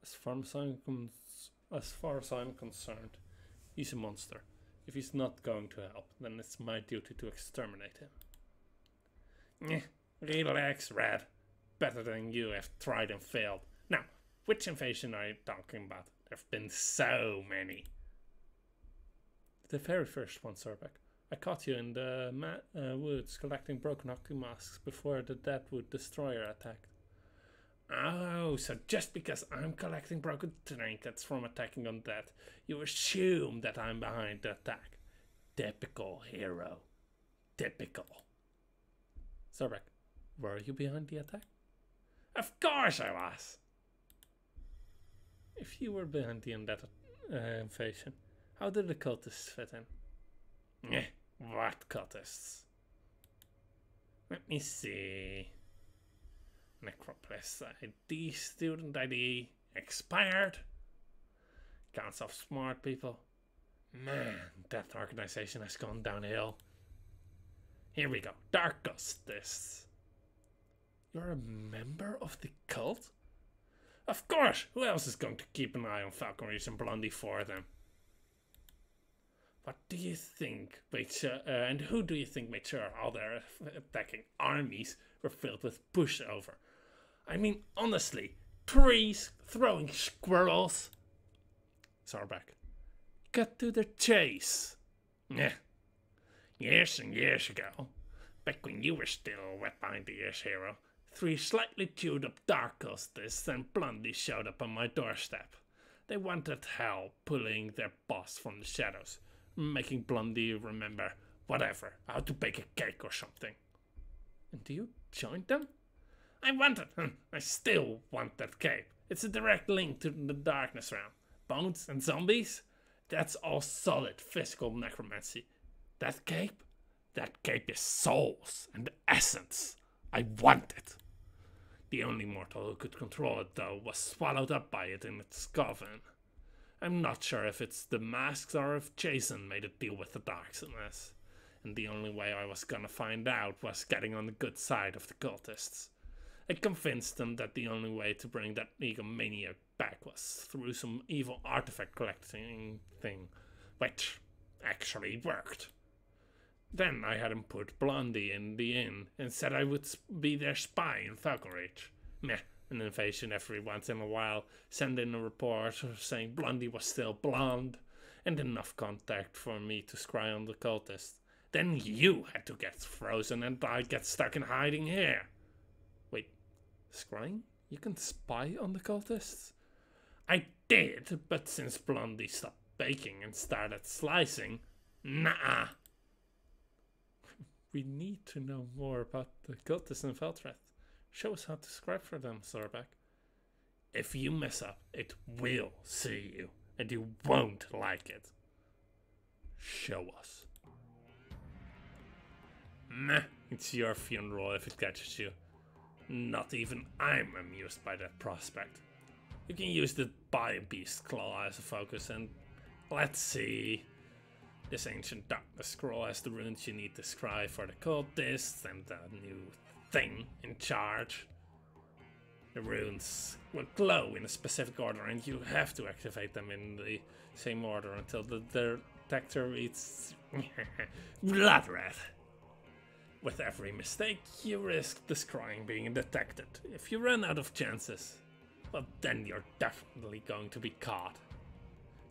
As far as I'm concerned, he's a monster. If he's not going to help, then it's my duty to exterminate him. Relax, Red. Better than you have tried and failed. Now, which invasion are you talking about? There have been so many. The very first one, Sarback. I caught you in the woods collecting broken hockey masks before the Deadwood Destroyer attacked. Oh, so just because I'm collecting broken trinkets from attacking undead, you assume that I'm behind the attack. Typical hero. Typical. Sarback, were you behind the attack? Of course I was! If you were behind the undead invasion, how did the cultists fit in? What cultists? Let me see. Necropolis ID, student ID, expired. Counts of smart people. Man, that organization has gone downhill. Here we go. Dark cultists. You're a member of the cult? Of course! Who else is going to keep an eye on Falcon Reach and Blondie for them? What do you think made sure, and who do you think made sure all their attacking armies were filled with pushover? I mean, honestly, trees throwing squirrels. Sarback, cut to the chase. Yeah. Years and years ago, back when you were still wet behind the ears, hero, 3 slightly chewed up dark cultists and Blondie showed up on my doorstep. They wanted help pulling their boss from the shadows, making Blondie remember, whatever, how to bake a cake or something. And you joined them? I wanted, I still want that cape. It's a direct link to the darkness realm. Bones and zombies? That's all solid physical necromancy. That cape is souls and essence. I want it. The only mortal who could control it, though, was swallowed up by it in its coven. I'm not sure if it's the masks or if Jason made it deal with the darkness. And the only way I was gonna find out was getting on the good side of the cultists. I convinced them that the only way to bring that egomaniac back was through some evil artifact collecting thing, which actually worked. Then I had him put Blondie in the inn and said I would be their spy in Falcon Reach. Meh, an invasion every once in a while, send in a report saying Blondie was still blonde, and enough contact for me to scry on the cultists. Then you had to get frozen and I get stuck in hiding here. Wait, scrying? You can spy on the cultists? I did, but since Blondie stopped baking and started slicing, nah. We need to know more about the cultists in Feltreth. Show us how to scribe for them, Sarback. If you mess up, it will see you, and you won't like it. Show us. Meh, it's your funeral if it catches you. Not even I'm amused by that prospect. You can use the Beast Claw as a focus, and let's see. This ancient darkness scroll has the runes you need to scry for the cultists and the new thing in charge. The runes will glow in a specific order, and you have to activate them in the same order until the detector reads blood red. With every mistake, you risk the scrying being detected. If you run out of chances, well, then you're definitely going to be caught.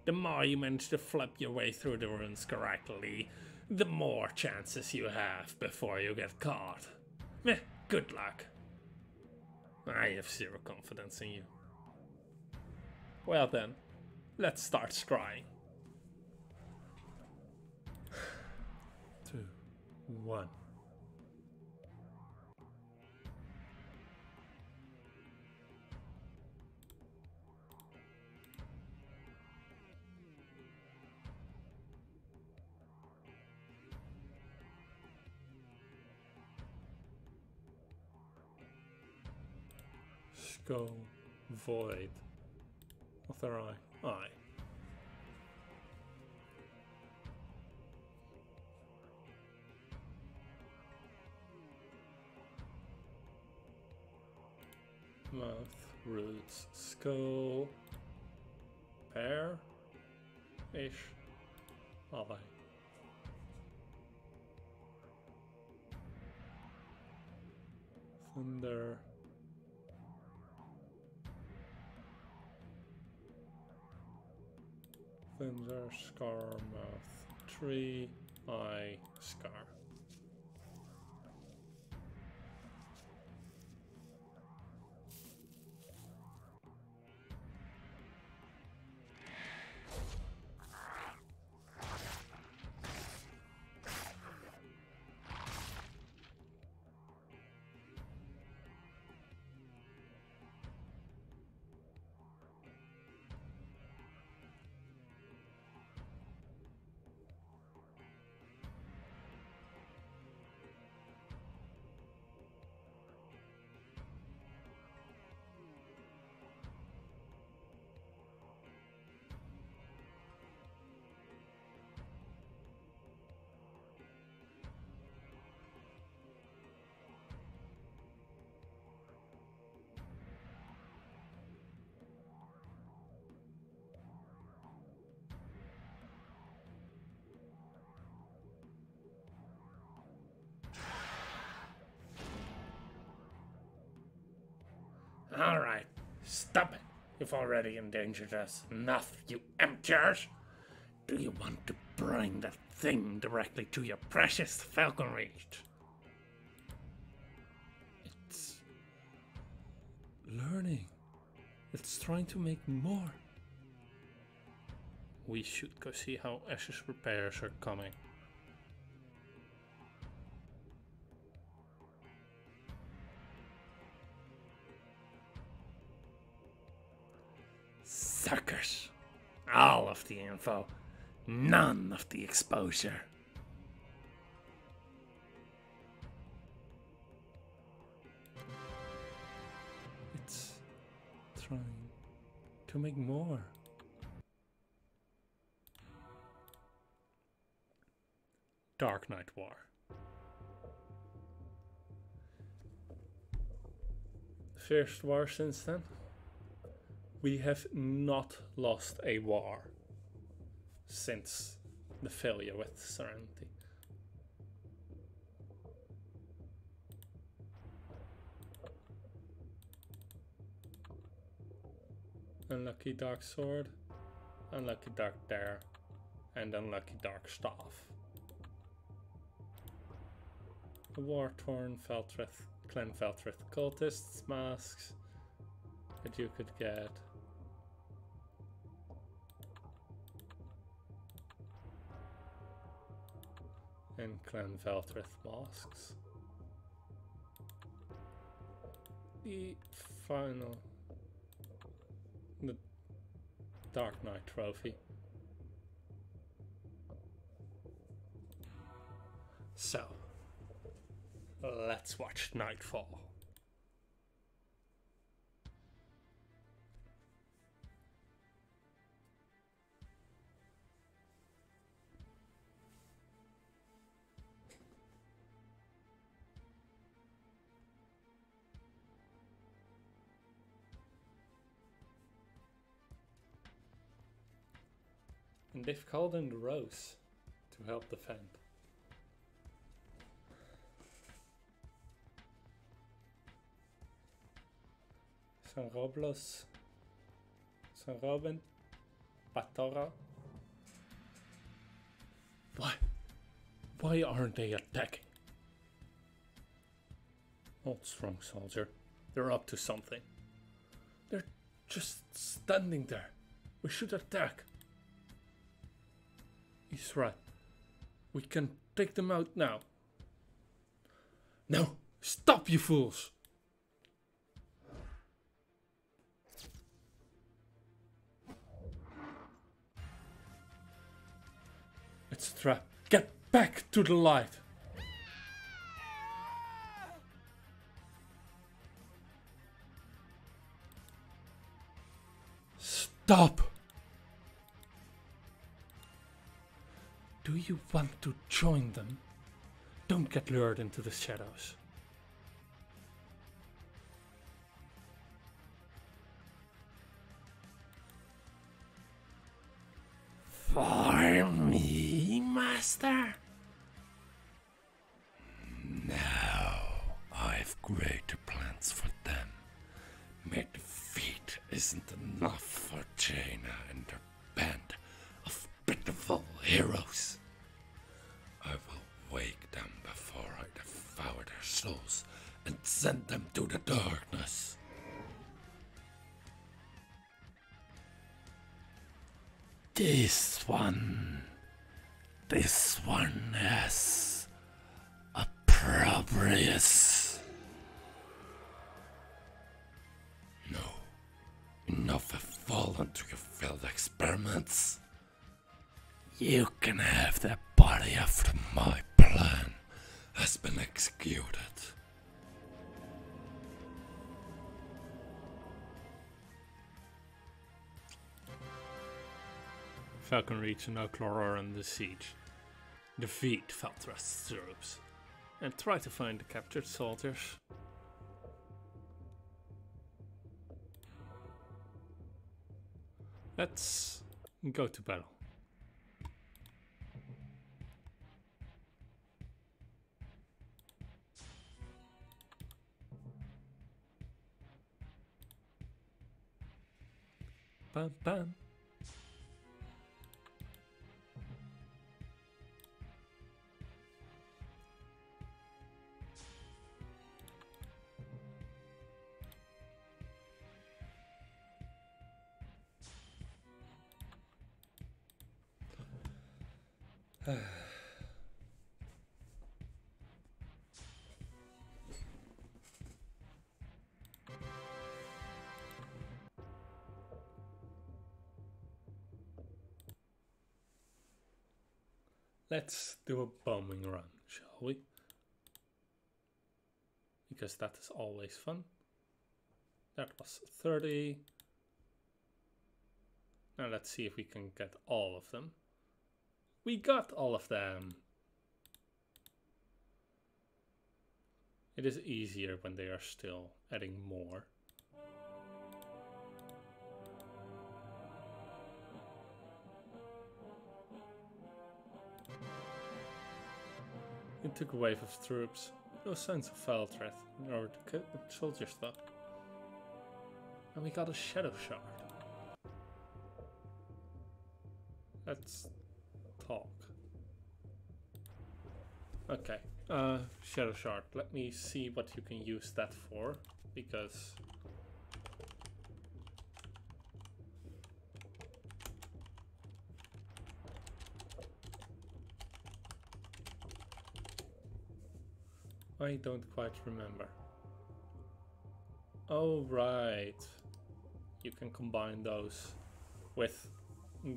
The more you manage to flip your way through the runes correctly, the more chances you have before you get caught. Good luck. I have zero confidence in you. Well then, let's start scrying. 2, 1. Go void. Other eye. Eye. Mouth, roots, skull, pear, ish, eye. Thunder. Thunder, scar, mouth, tree, eye, scar. Alright, stop it. You've already endangered us enough, you amateurs. Do you want to bring that thing directly to your precious Falcon Reach? It's learning. It's trying to make more. We should go see how Ash's repairs are coming. Suckers. All of the info, none of the exposure. It's trying to make more. Dark Knight War. First war since then. We have not lost a war since the failure with Serenity. Unlucky Dark Sword, unlucky Dark Dare, and unlucky Dark Staff. The war-torn Feltrith, Clan Feltrith cultists masks that you could get. And Clan Feltrith masks. The final, the Dark Knight trophy. So, let's watch Nightfall. And they've called in the Rose to help defend. San Roblos, San Robin, Patora. Why aren't they attacking? Hold strong, soldier. They're up to something. They're just standing there. We should attack. He's right. We can take them out now. No! Stop, you fools! It's a trap. Get back to the light! Stop! Do you want to join them? Don't get lured into the shadows. For me, master? Now I've greater plans for them. Mere defeat isn't enough for Jaina and her band of pitiful heroes. I will wake them before I devour their souls and send them to the darkness. This one has opprobrious. No, enough have fallen to your failed experiments. You can have their body after my plan has been executed. Falcon reach and Oklahoma on the siege. Defeat Falthrust's troops and try to find the captured soldiers. Let's go to battle. Bam bam. Let's do a bombing run, shall we? Because that is always fun. That was 30. Now let's see if we can get all of them. We got all of them. It is easier when they are still adding more. It took a wave of troops. No signs of foul threat, nor the soldiers thought. And we got a shadow shard. Let's talk. Okay, shadow shard. Let me see what you can use that for, because I don't quite remember. Oh, right. You can combine those with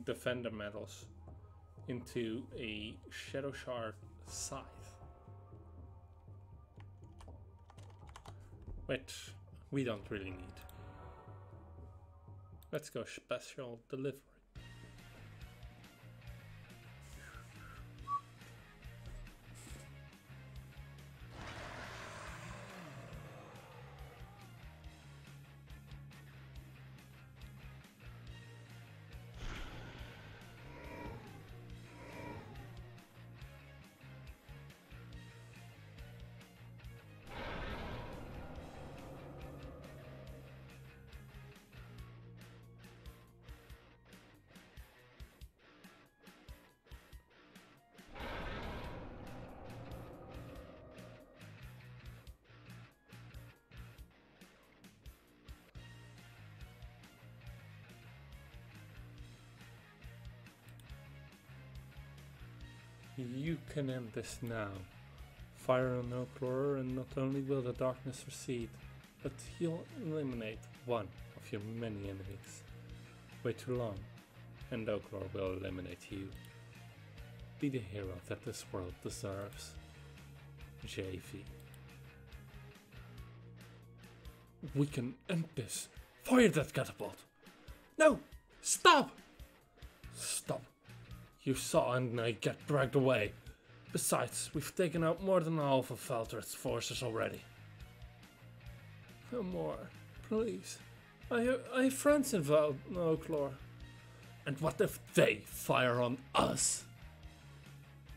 defender medals into a shadow shard scythe, which we don't really need. Let's go special delivery. You can end this now. Fire on Oaklore and not only will the darkness recede, but you'll eliminate one of your many enemies. Wait too long, and Oaklore will eliminate you. Be the hero that this world deserves. JV. We can end this. Fire that catapult! No! Stop! Stop. You saw and I get dragged away. Besides, we've taken out more than half of Valtryth's forces already. No more, please. I have friends in Oaklore. And what if they fire on us?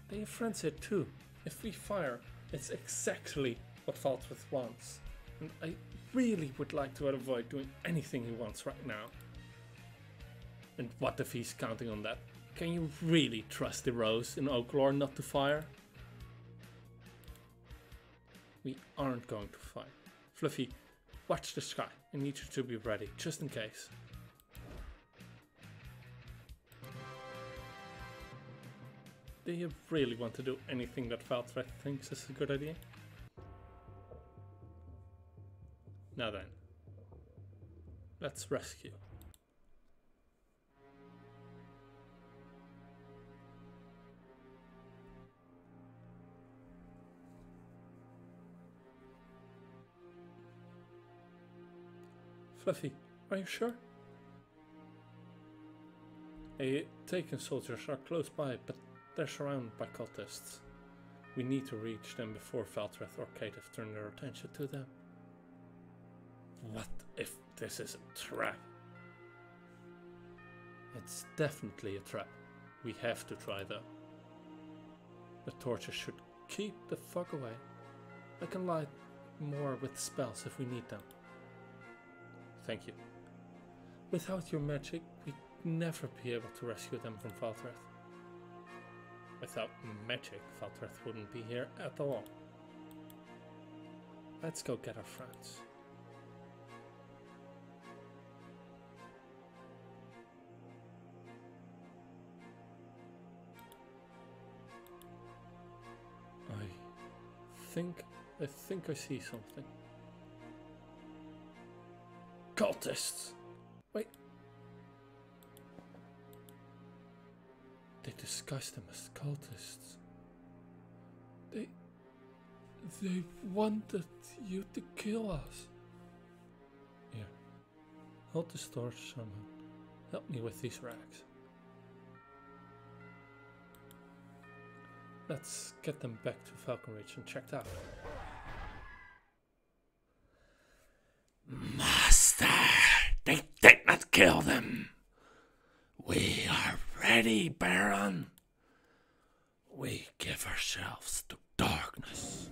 They have friends here too. If we fire, it's exactly what Valtryth wants. And I really would like to avoid doing anything he wants right now. And what if he's counting on that? Can you really trust the Rose in Oaklore not to fire? We aren't going to fire. Fluffy, watch the sky. I need you to be ready, just in case. Do you really want to do anything that Valtryth thinks is a good idea? Now then, let's rescue. Fluffy, are you sure? A taken soldiers are close by, but they're surrounded by cultists. We need to reach them before Valtryth or Caitiff turn their attention to them. What if this is a trap? It's definitely a trap. We have to try though. The torches should keep the fuck away. I can light more with spells if we need them. Thank you. Without your magic, we'd never be able to rescue them from Valtryth. Without magic, Valtryth wouldn't be here at all. Let's go get our friends. I think I see something. Cultists! Wait. They disguised them as cultists. They wanted you to kill us. Here. Hold the torch somehow. Help me with these rags. Let's get them back to Falcon Ridge and checked out. Master, they did not kill them. We are ready, Baron. We give ourselves to darkness.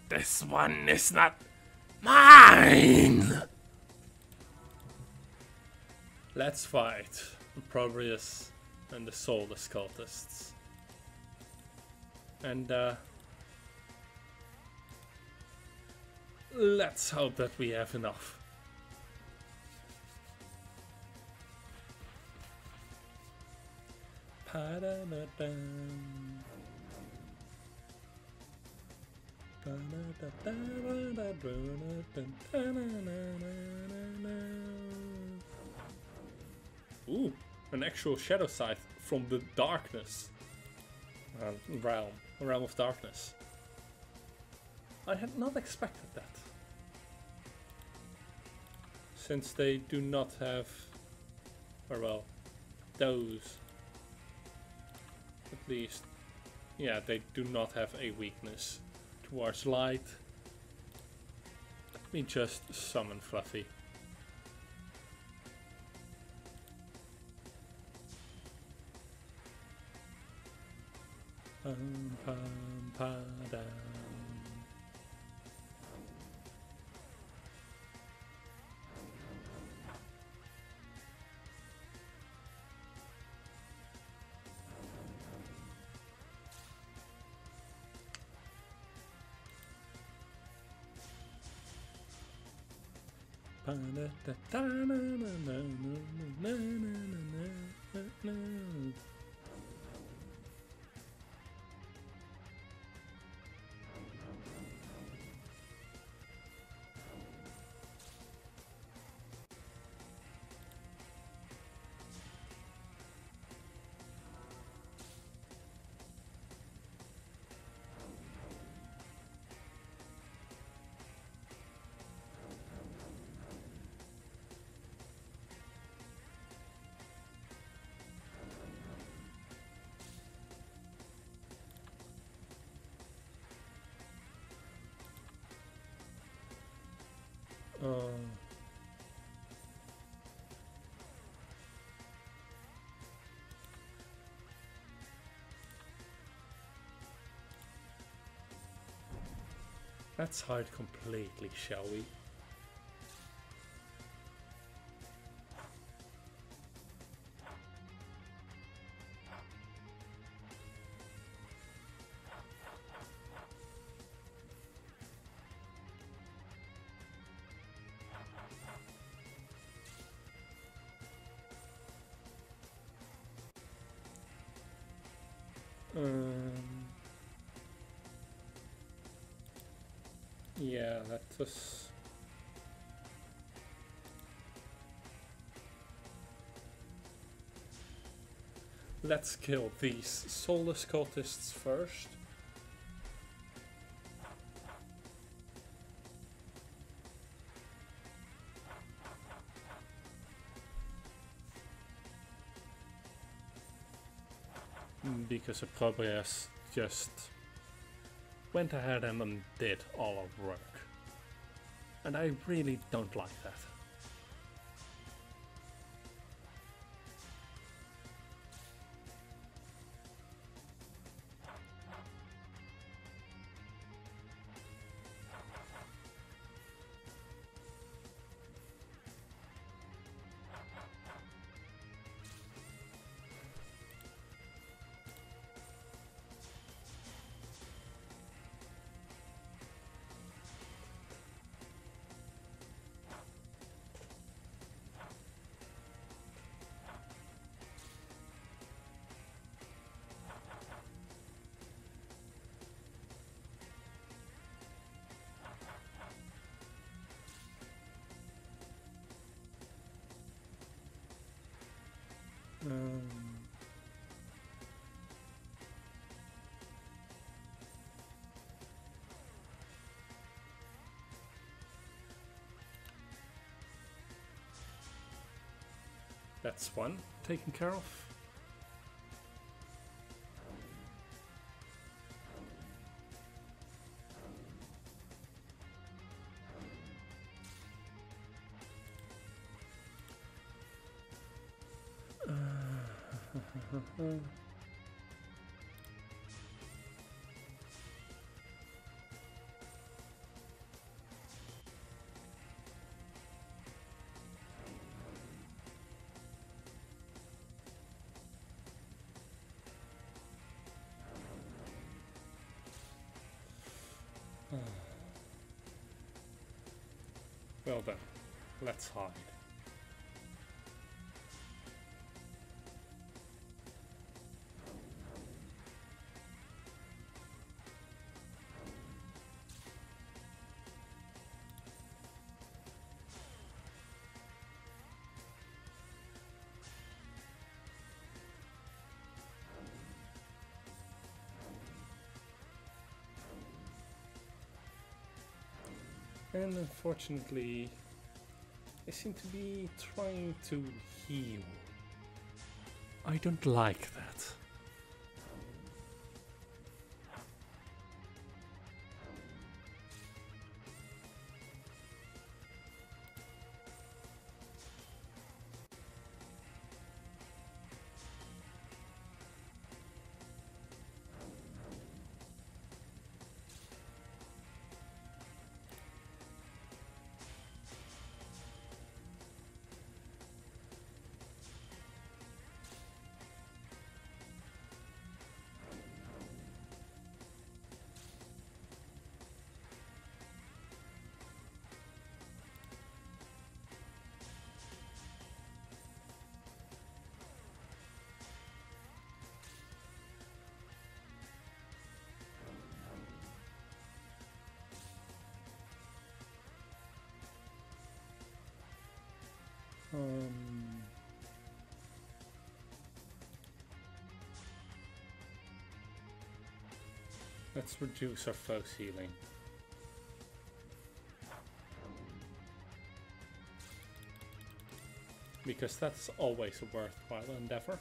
This one is not mine! Let's fight Improbrious and the soulless cultists. And let's hope that we have enough. Ooh, an actual shadow scythe from the darkness realm of darkness. I had not expected that, since they do not have, or well, those at least, yeah, they do not have a weakness towards light. Let me just summon Fluffy. Let's hide completely, shall we? Yeah, that was... Let's kill these soulless cultists first. Because it probably has just went ahead and undid all our work. And I really don't like that. That's one taken care of. Well then, let's hide. And unfortunately, they seem to be trying to heal. I don't like that. Let's reduce our foe's healing. Because that's always a worthwhile endeavor.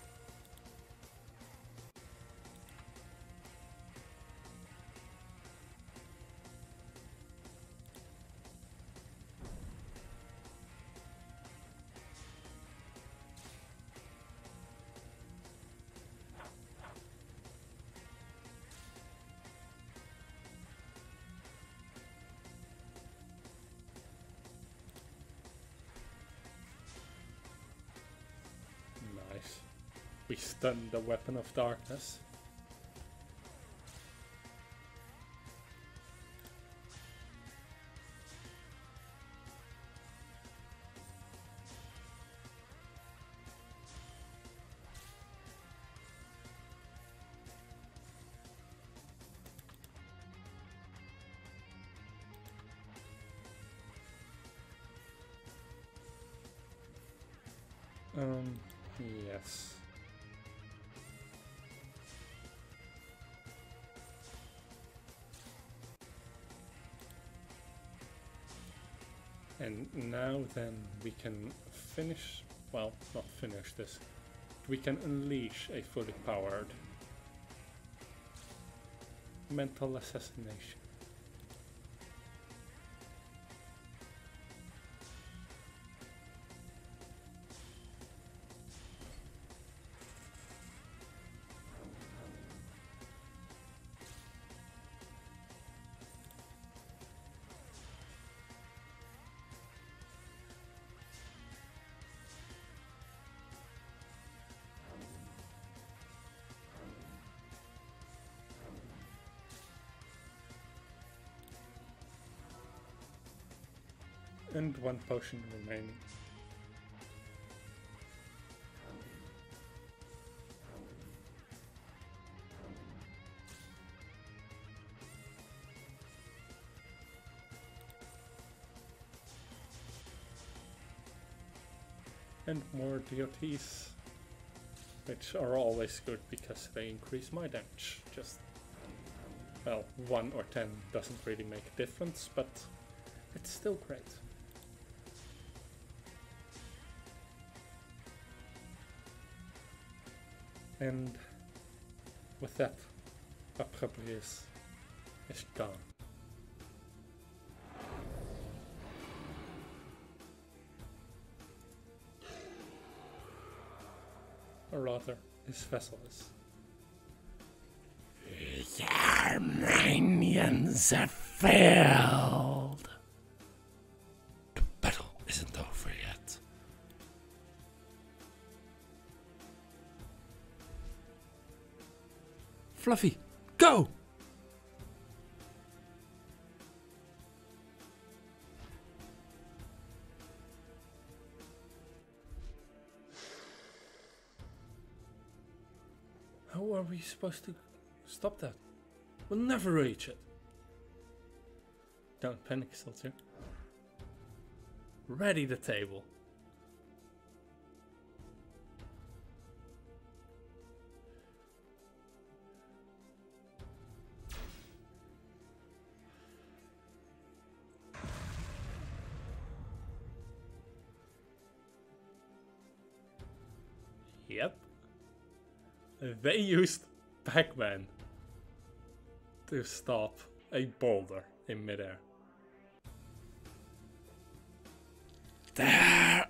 We stunned the weapon of darkness. Yes. And now then we can finish, well, not finish this, we can unleash a fully powered mental assassination. And one potion remaining. And more DOTs, which are always good because they increase my damage. Just, well, 1 or 10 doesn't really make a difference, but it's still great. And with that, Approbris is gone. Or rather, his vessel is. Your minions have failed. The battle isn't over yet. Fluffy, go! How are we supposed to stop that? We'll never reach it. Don't panic, Soldier. Ready the table. Yep. They used Pac-Man to stop a boulder in midair. There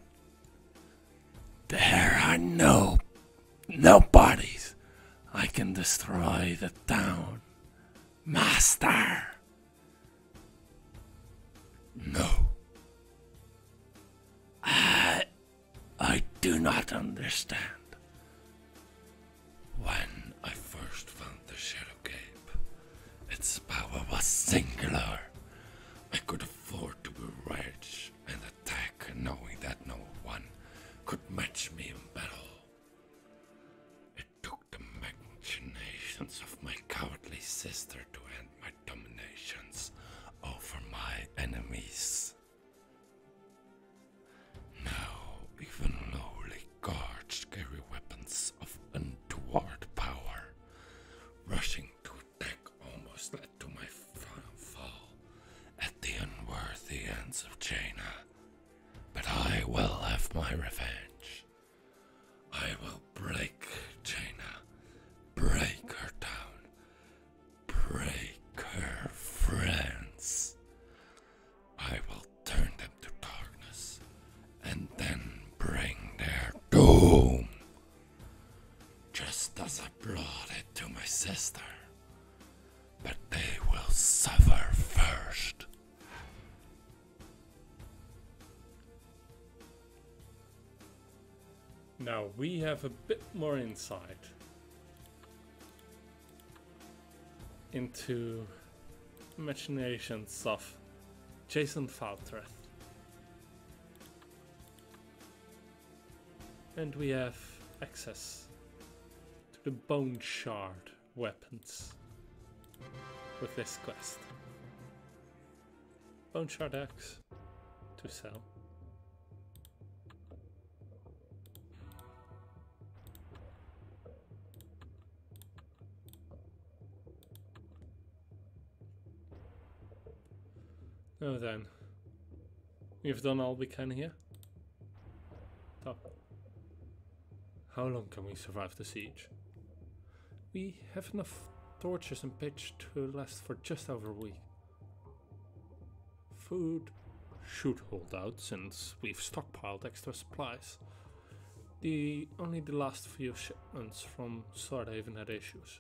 are no bodies. I can destroy the town, Master. No. I do not understand. When I first found the Shadow Cape, its power was singular. I could afford to be rich and attack knowing that no one could match me in battle. It took the machinations of my cowardly sister to end my dominations over my enemies. Now, if will break Jaina, break her down, break her friends. I will turn them to darkness and then bring their doom. Just as I brought it to my sister. But they will suffer first. Now we have a bit more insight into imaginations of Jason Faltreth. And we have access to the Bone Shard weapons with this quest. Bone Shard axe to sell. Oh then, we've done all we can here. Top. How long can we survive the siege? We have enough torches and pitch to last for just over a week. Food should hold out since we've stockpiled extra supplies. Only the last few shipments from Swordhaven had issues.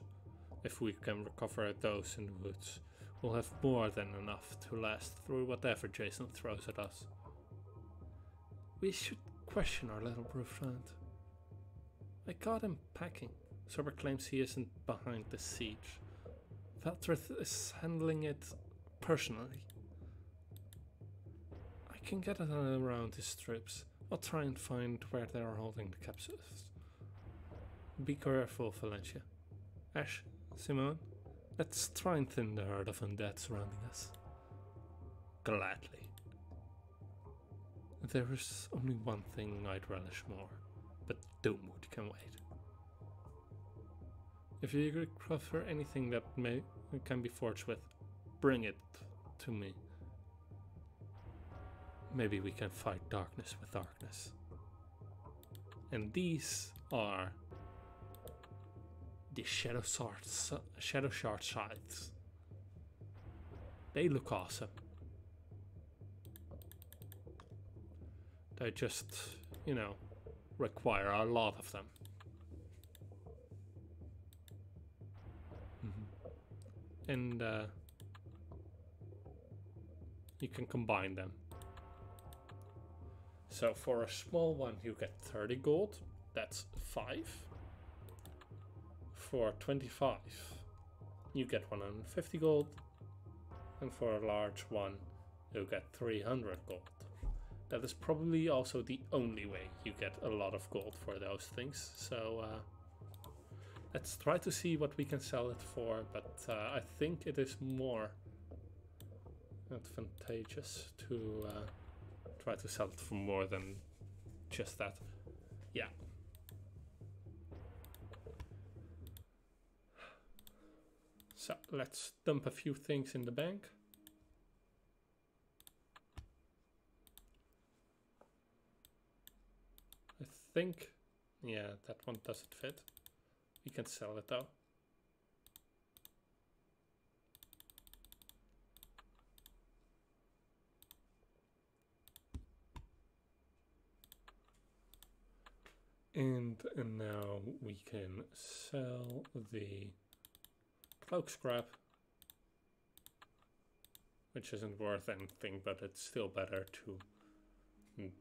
If we can recover those in the woods, we'll have more than enough to last through whatever Jason throws at us. We should question our little blue friend. I caught him packing. Sorber claims he isn't behind the siege. Faltreth is handling it personally. I can get it around his troops. I'll try and find where they are holding the capsules. Be careful, Valencia. Ash, Simone, let's try and thin the herd of undead surrounding us. Gladly. There is only one thing I'd relish more, but Doomwood can wait. If you recover anything that can be forged with, bring it to me. Maybe we can fight darkness with darkness. And these are the Shadow Shard scythes. They look awesome. They just, require a lot of them. And you can combine them. So for a small one you get 30 gold, that's 5. For 25 you get 150 gold, and for a large one you get 300 gold. That is probably also the only way you get a lot of gold for those things, so let's try to see what we can sell it for, but I think it is more advantageous to try to sell it for more than just that. Yeah. So let's dump a few things in the bank. I think, yeah, that one doesn't fit. We can sell it though. And now we can sell the cloak scrap, which isn't worth anything, but it's still better to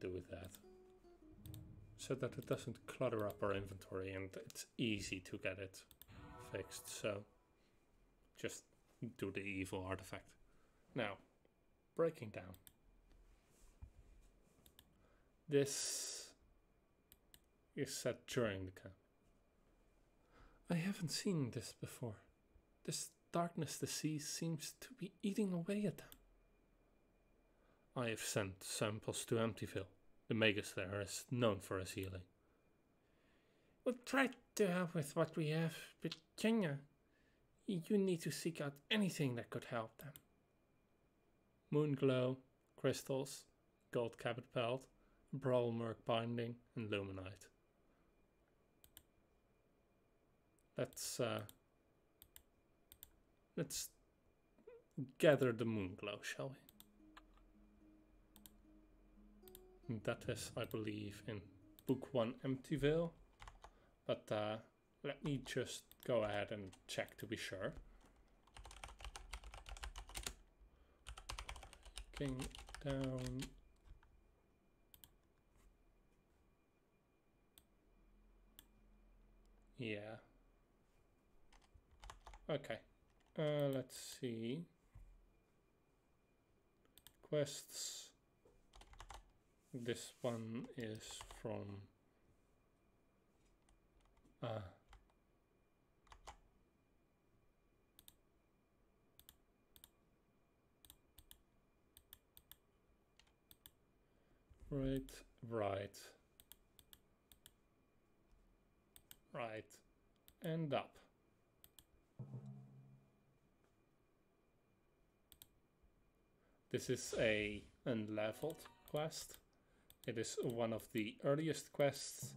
do that, so that it doesn't clutter up our inventory and it's easy to get it fixed. So just do the evil artifact. Now, breaking down. This is set during the camp. I haven't seen this before. This darkness the sea seems to be eating away at them. I have sent samples to Emptyville. The magus there is known for his healing. We'll try to help with what we have, but Kenya, you need to seek out anything that could help them. Moonglow, crystals, gold cabbage pelt, brawlmurk binding, and luminite. Let's gather the moon glow, shall we? That is, I believe, in Book 1 Emptyvale. But let me just go ahead and check to be sure. King down. Yeah. Okay. Let's see. Quests. This one is from right, and up. This is a unleveled quest. It is one of the earliest quests,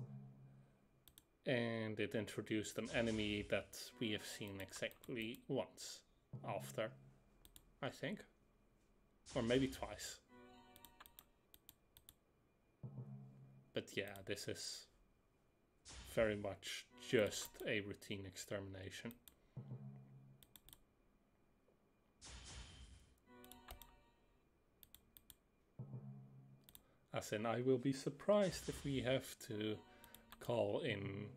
and it introduced an enemy that we have seen exactly once after, I think, or maybe twice. But yeah, this is very much just a routine extermination. As in, I will be surprised if we have to call in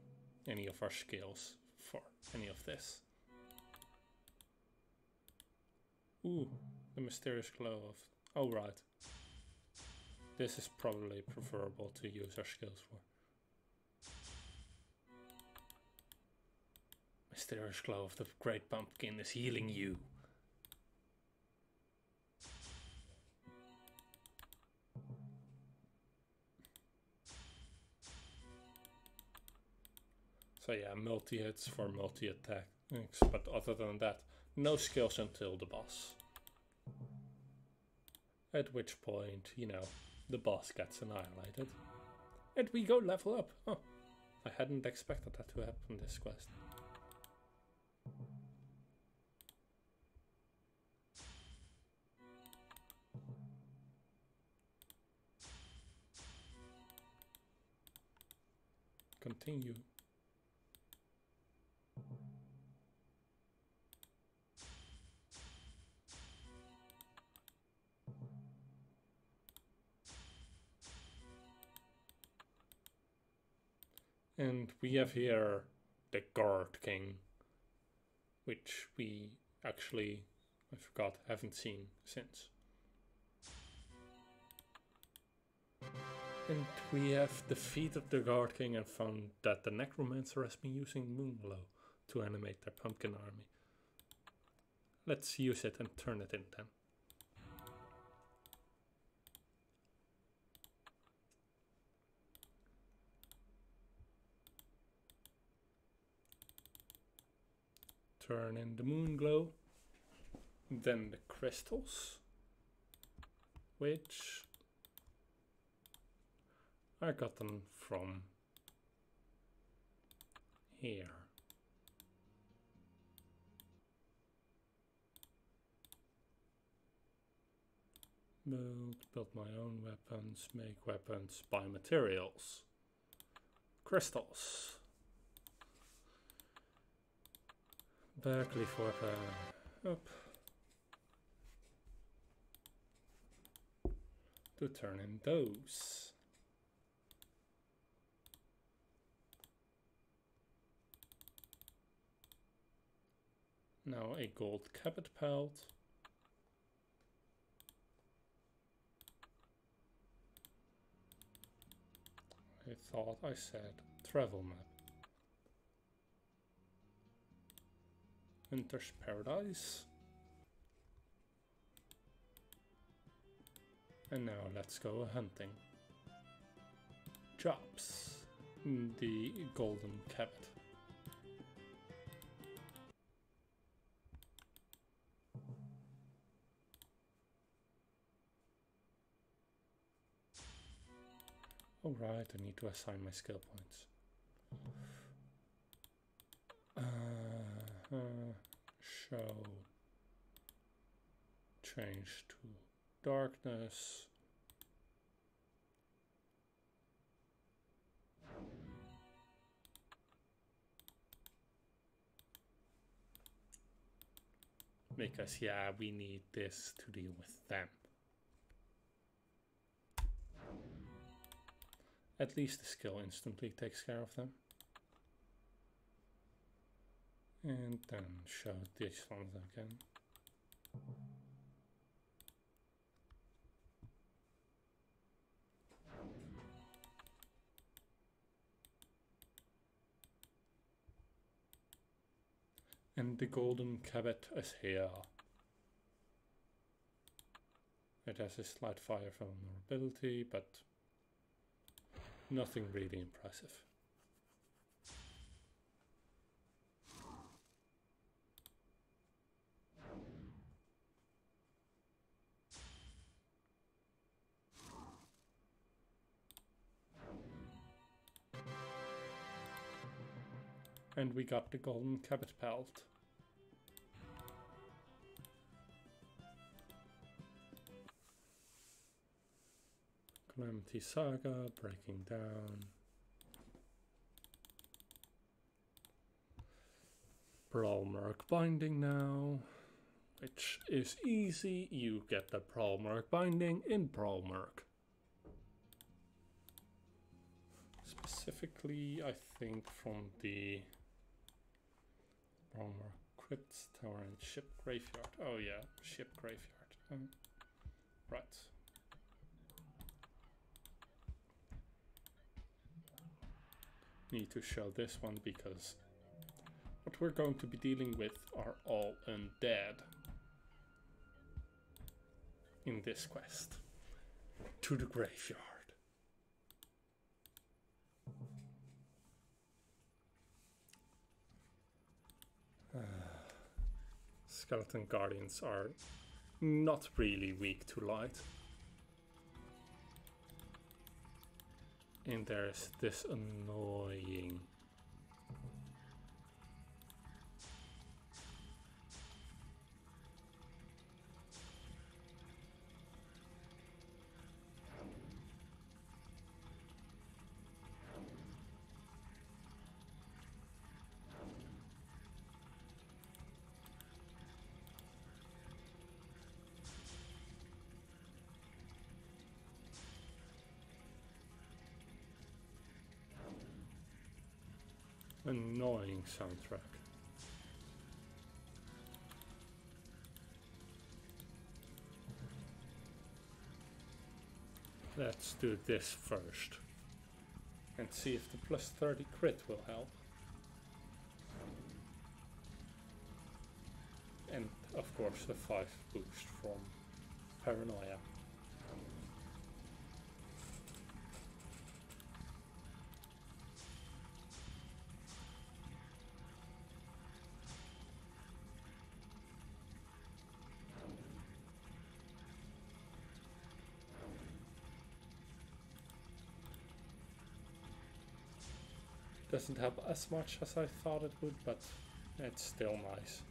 any of our skills for any of this. Ooh, the mysterious glow of... Oh, right. This is probably preferable to use our skills for. Mysterious glow of the Great Pumpkin is healing you. So yeah, multi-hits for multi-attacks, but other than that, no skills until the boss. At which point, you know, the boss gets annihilated. And we go level up. Oh, I hadn't expected that to happen this quest. Continue. And we have here the Guard King, which we actually, I forgot, haven't seen since. And we have defeated the Guard King and found that the Necromancer has been using Moonglow to animate their pumpkin army. Let's use it and turn it in then. Turn in the Moonglow, then the crystals, which I got them from here. Build my own weapons, make weapons, buy materials. Crystals. Backleaf weapon. Up. To turn in those. Now a gold cabot pelt. I thought I said travel map. Hunter's Paradise. And now let's go hunting. Jobs. The golden cabot. Alright, I need to assign my skill points. show change to darkness. Because, yeah, we need this to deal with them. At least the skill instantly takes care of them. And then show this one again. And the golden cabbage is here. It has a slight fire vulnerability, but nothing really impressive. And we got the golden cabbage pelt. Calamity Saga, breaking down. Brawlmerk binding now, which is easy. You get the Brawlmerk binding in Brawlmerk. Specifically, I think from the Brawlmerk Crypt Tower and Ship Graveyard. Oh yeah, Ship Graveyard. Right. Need to show this one because what we're going to be dealing with are all undead in this quest. To the graveyard. Skeleton Guardians are not really weak to light. And there's this annoying soundtrack. Let's do this first and see if the plus 30 crit will help. And of course the 5 boost from Paranoia. Doesn't help as much as I thought it would, but it's still nice.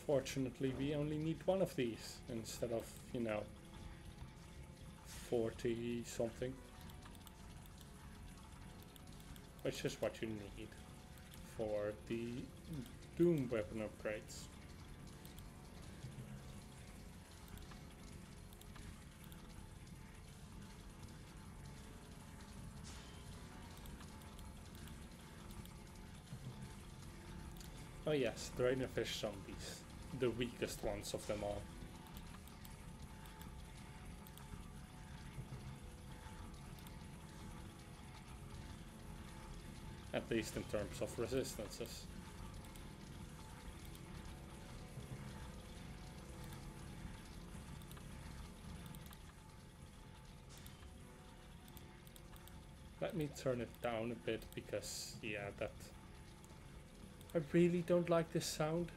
Fortunately, we only need one of these instead of, 40 something. Which is what you need for the Doom weapon upgrades. Oh yes, Dragonfish zombies. The weakest ones of them all. At least in terms of resistances. Let me turn it down a bit because, yeah, that... I really don't like this sound.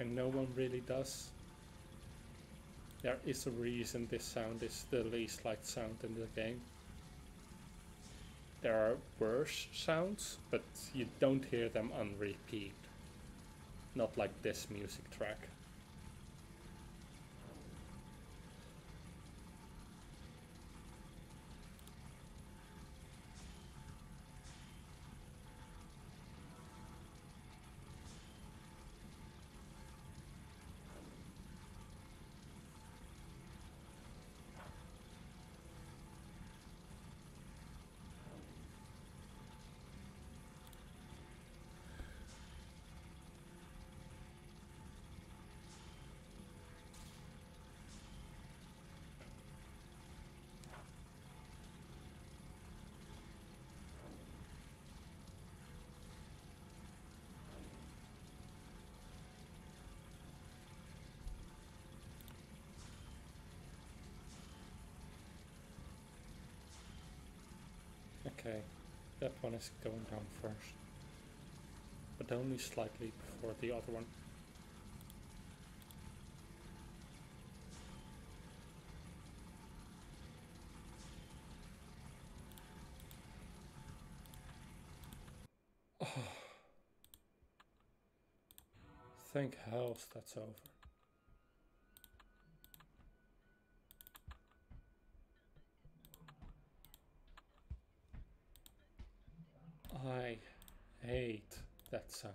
And no one really does. There is a reason this sound is the least liked sound in the game. There are worse sounds, but you don't hear them on repeat. Not like this music track. Okay, that one is going down first, but only slightly before the other one. Oh. Thank hells that's over. I hate that sound.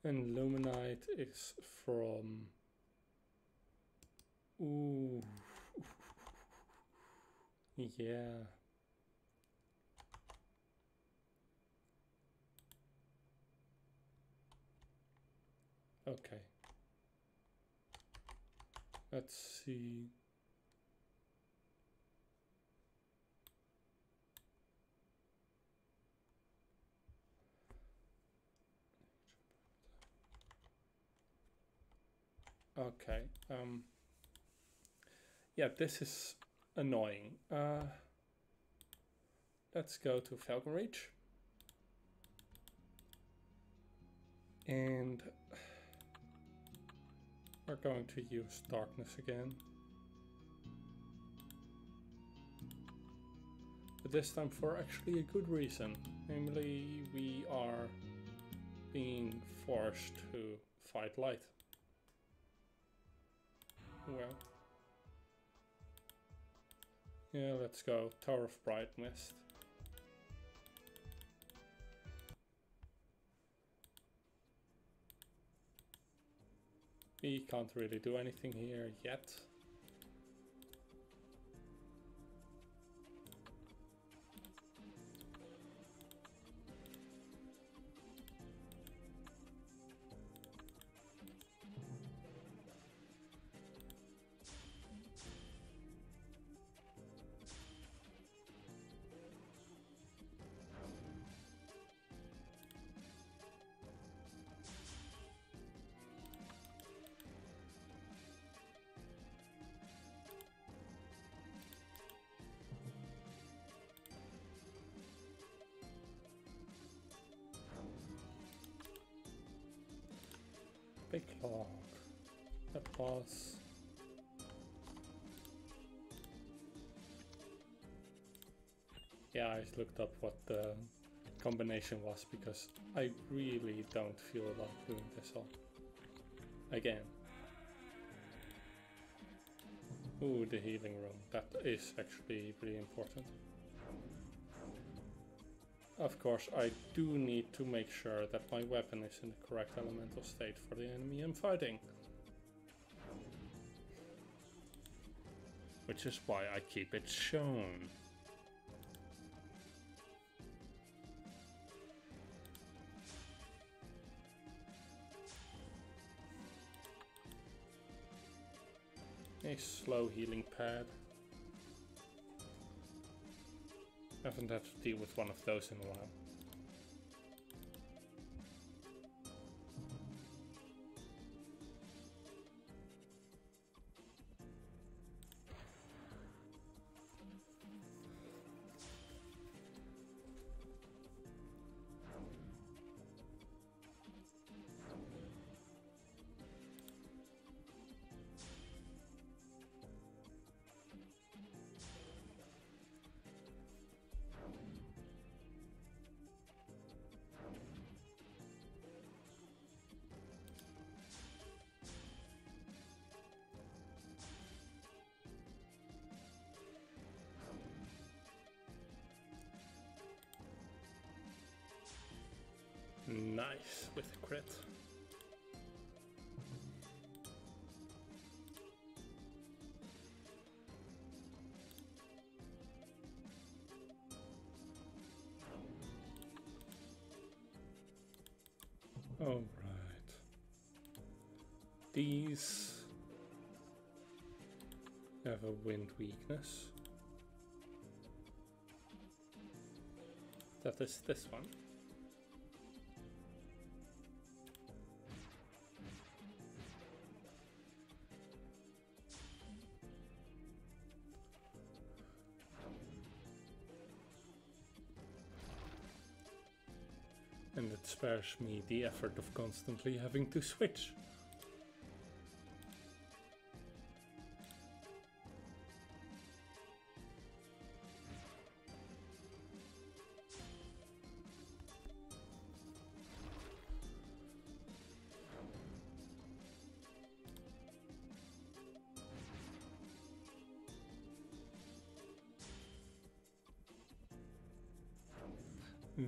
And Luminite is from... Ooh. Yeah. Okay. Let's see. Okay. Yeah, this is annoying. Let's go to Falcon Reach. And we're going to use Darkness again. But this time for actually a good reason. Namely, we are being forced to fight light. Well. Yeah, let's go. Tower of Bright Mist. We can't really do anything here yet. Big log. That was... Yeah, I looked up what the combination was because I really don't feel like doing this all again. Ooh, the healing room. That is actually really important. Of course, I do need to make sure that my weapon is in the correct elemental state for the enemy I'm fighting. Which is why I keep it shown. A slow healing pad. Haven't had to deal with one of those in a while. Nice with a crit. All right. These have a wind weakness. That is this one. And it spares me the effort of constantly having to switch.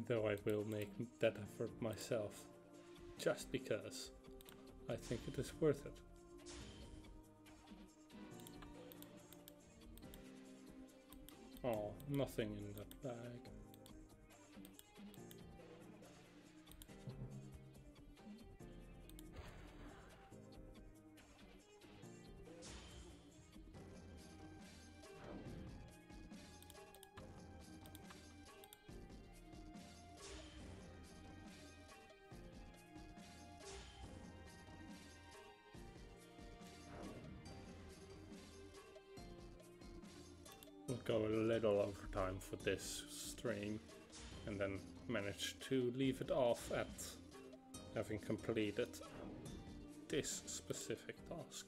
Though I will make that effort myself, just because I think it is worth it. Oh, nothing in that bag. We'll go a little overtime for this stream and then manage to leave it off at having completed this specific task.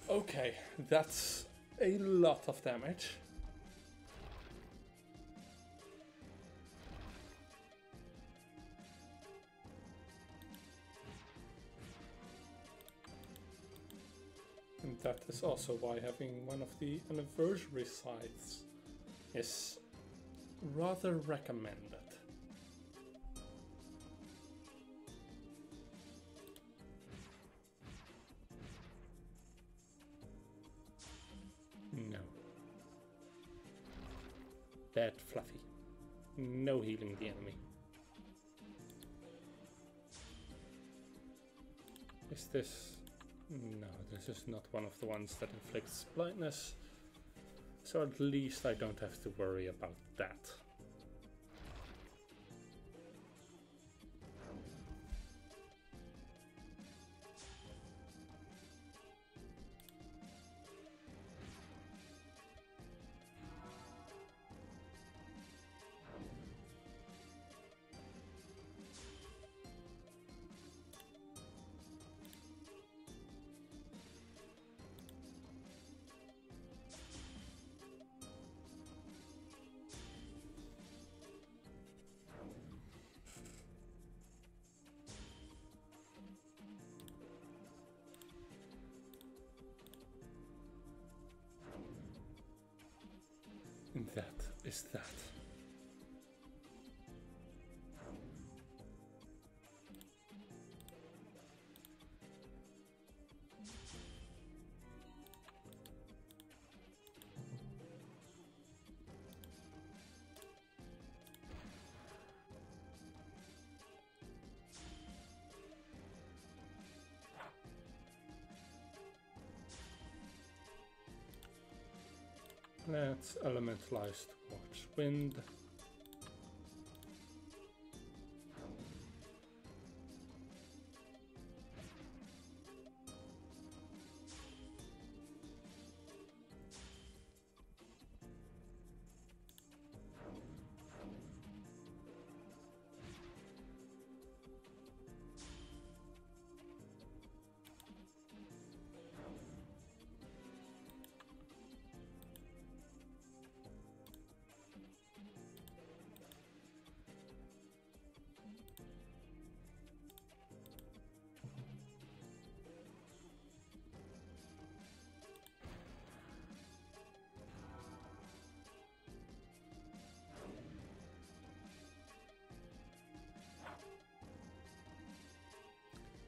Okay, that's a lot of damage. And that is also why having one of the anniversary sites is rather recommended. No. Bad Fluffy. No healing the enemy. Is this... No, this is not one of the ones that inflicts blindness. So at least I don't have to worry about that. that is that. Let's elementalize towards wind.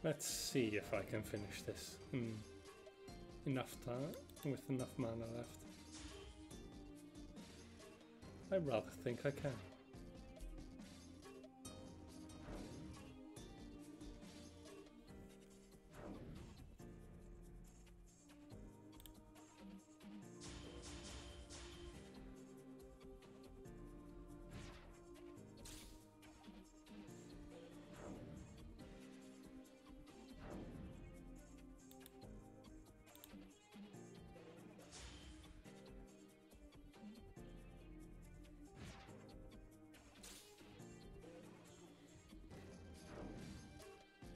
Let's see if I can finish this in enough time, with enough mana left. I rather think I can.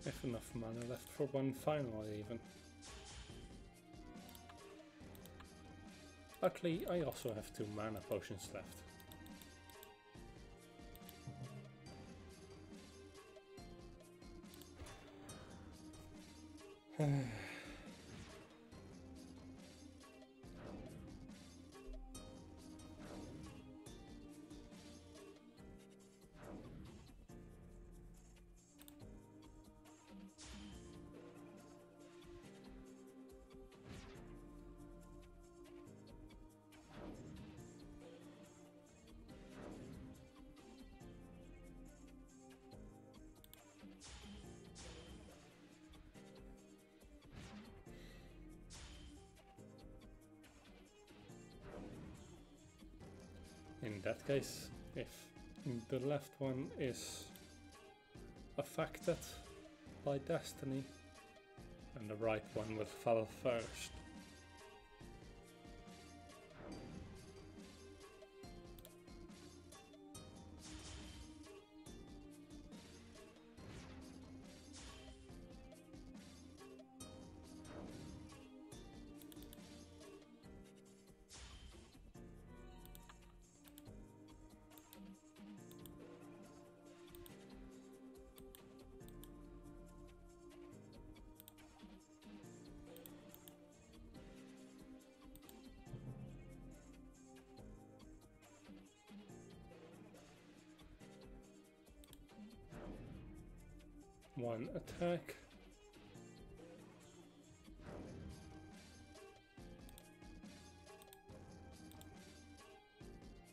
If enough mana left for one final even. Luckily, I also have 2 mana potions left. In that case, if the left one is affected by destiny, and the right one will fall first. One attack.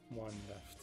One left.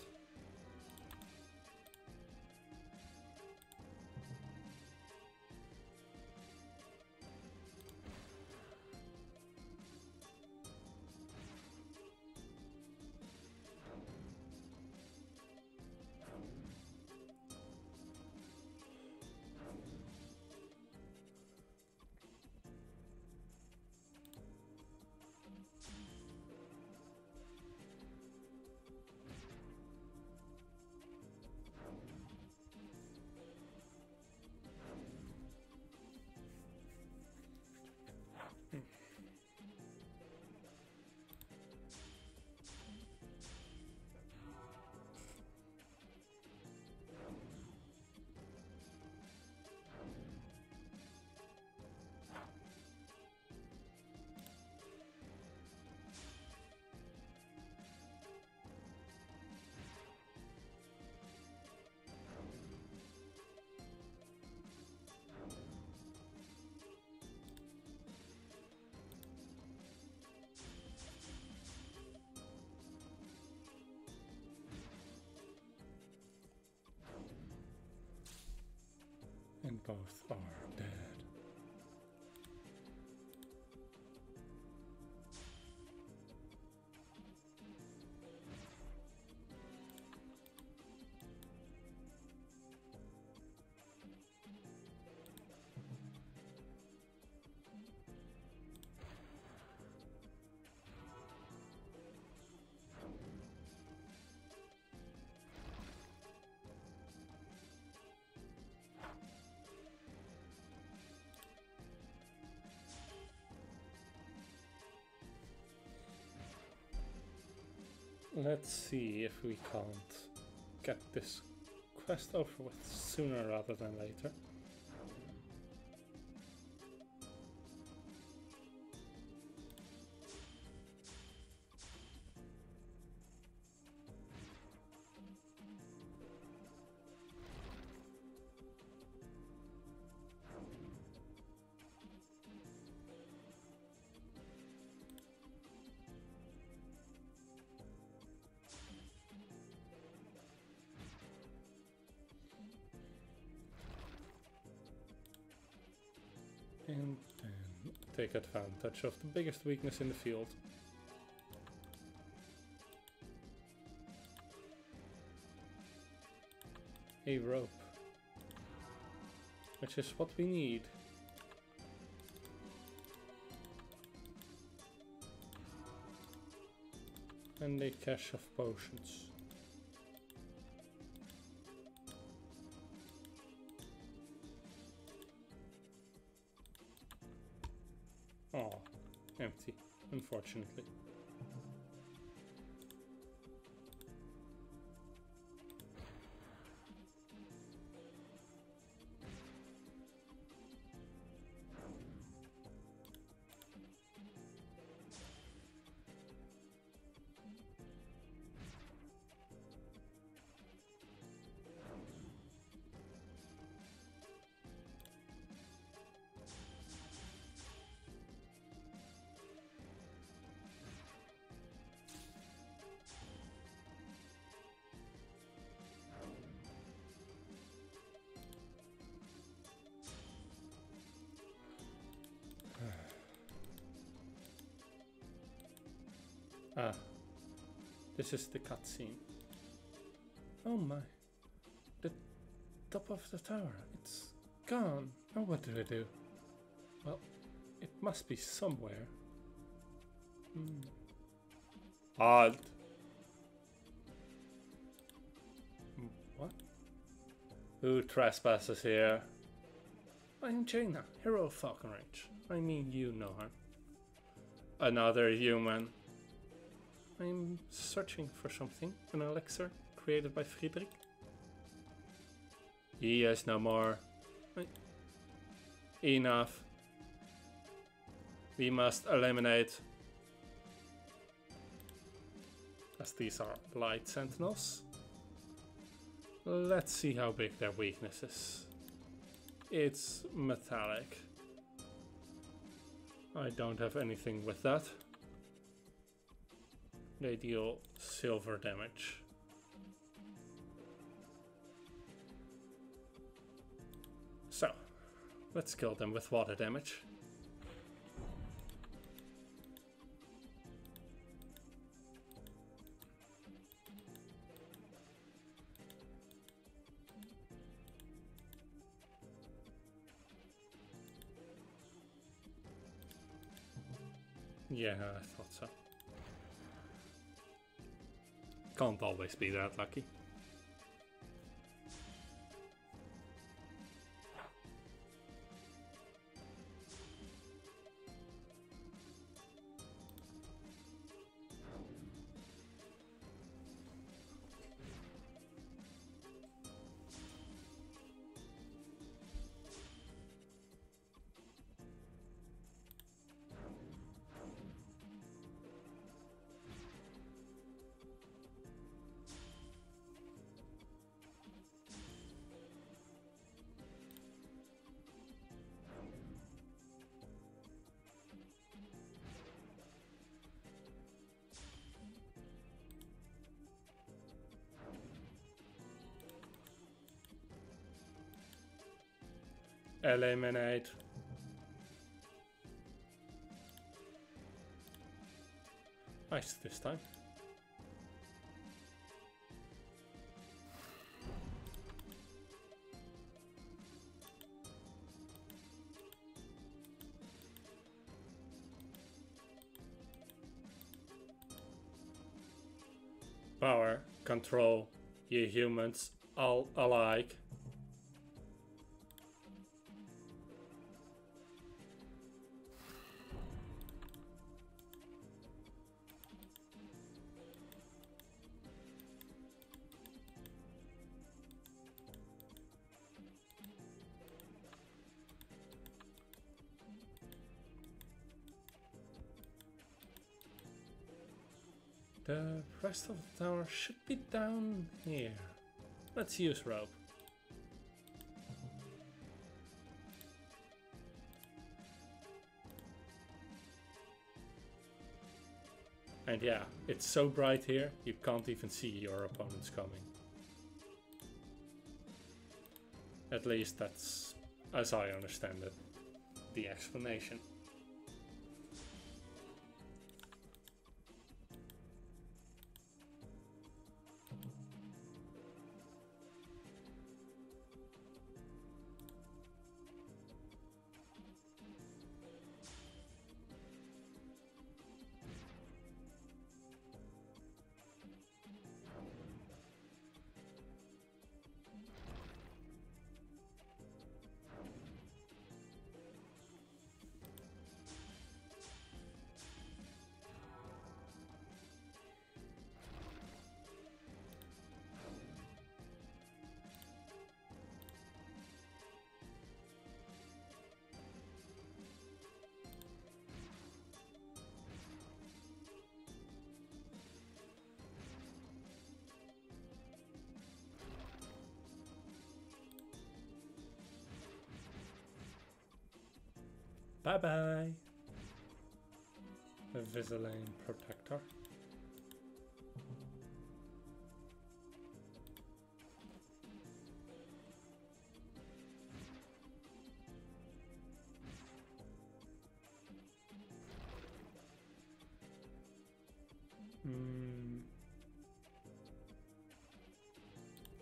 both are dead. Let's see if we can't get this quest over with sooner rather than later. And then take advantage of the biggest weakness in the field. A rope. Which is what we need. And a cache of potions. Oh, empty, unfortunately. Ah, this is the cutscene. Oh my, the top of the tower, it's gone. Now what do I do? Well, it must be somewhere. Halt! What? Who trespasses here? I'm Jaina, hero of Falcon Range. I mean, you know her. Another human. I'm searching for something, an elixir created by Friedrich. He is no more. Enough. We must eliminate. As these are light sentinels. Let's see how big their weakness is. It's metallic. I don't have anything with that. They deal silver damage. So, let's kill them with water damage. Yeah, I thought so. Can't always be that lucky. Eliminate. Nice this time. Power, control, you humans, all alike. The rest of the tower should be down here. Let's use rope. And yeah, it's so bright here, you can't even see your opponents coming. At least that's, as I understand it, the explanation. Bye bye, Visaline Protector.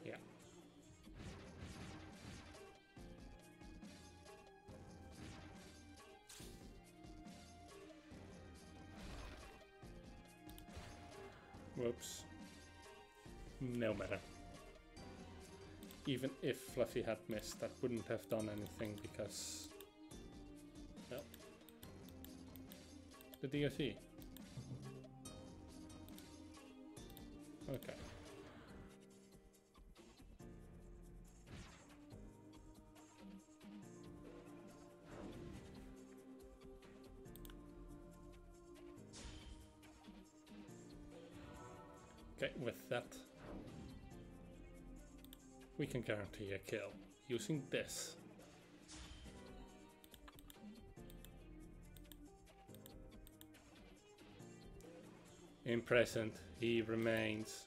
Yeah. Whoops. No matter. Even if Fluffy had missed, that wouldn't have done anything because... well... the DOT. Okay. Okay, with that, we can guarantee a kill using this. In present, he remains.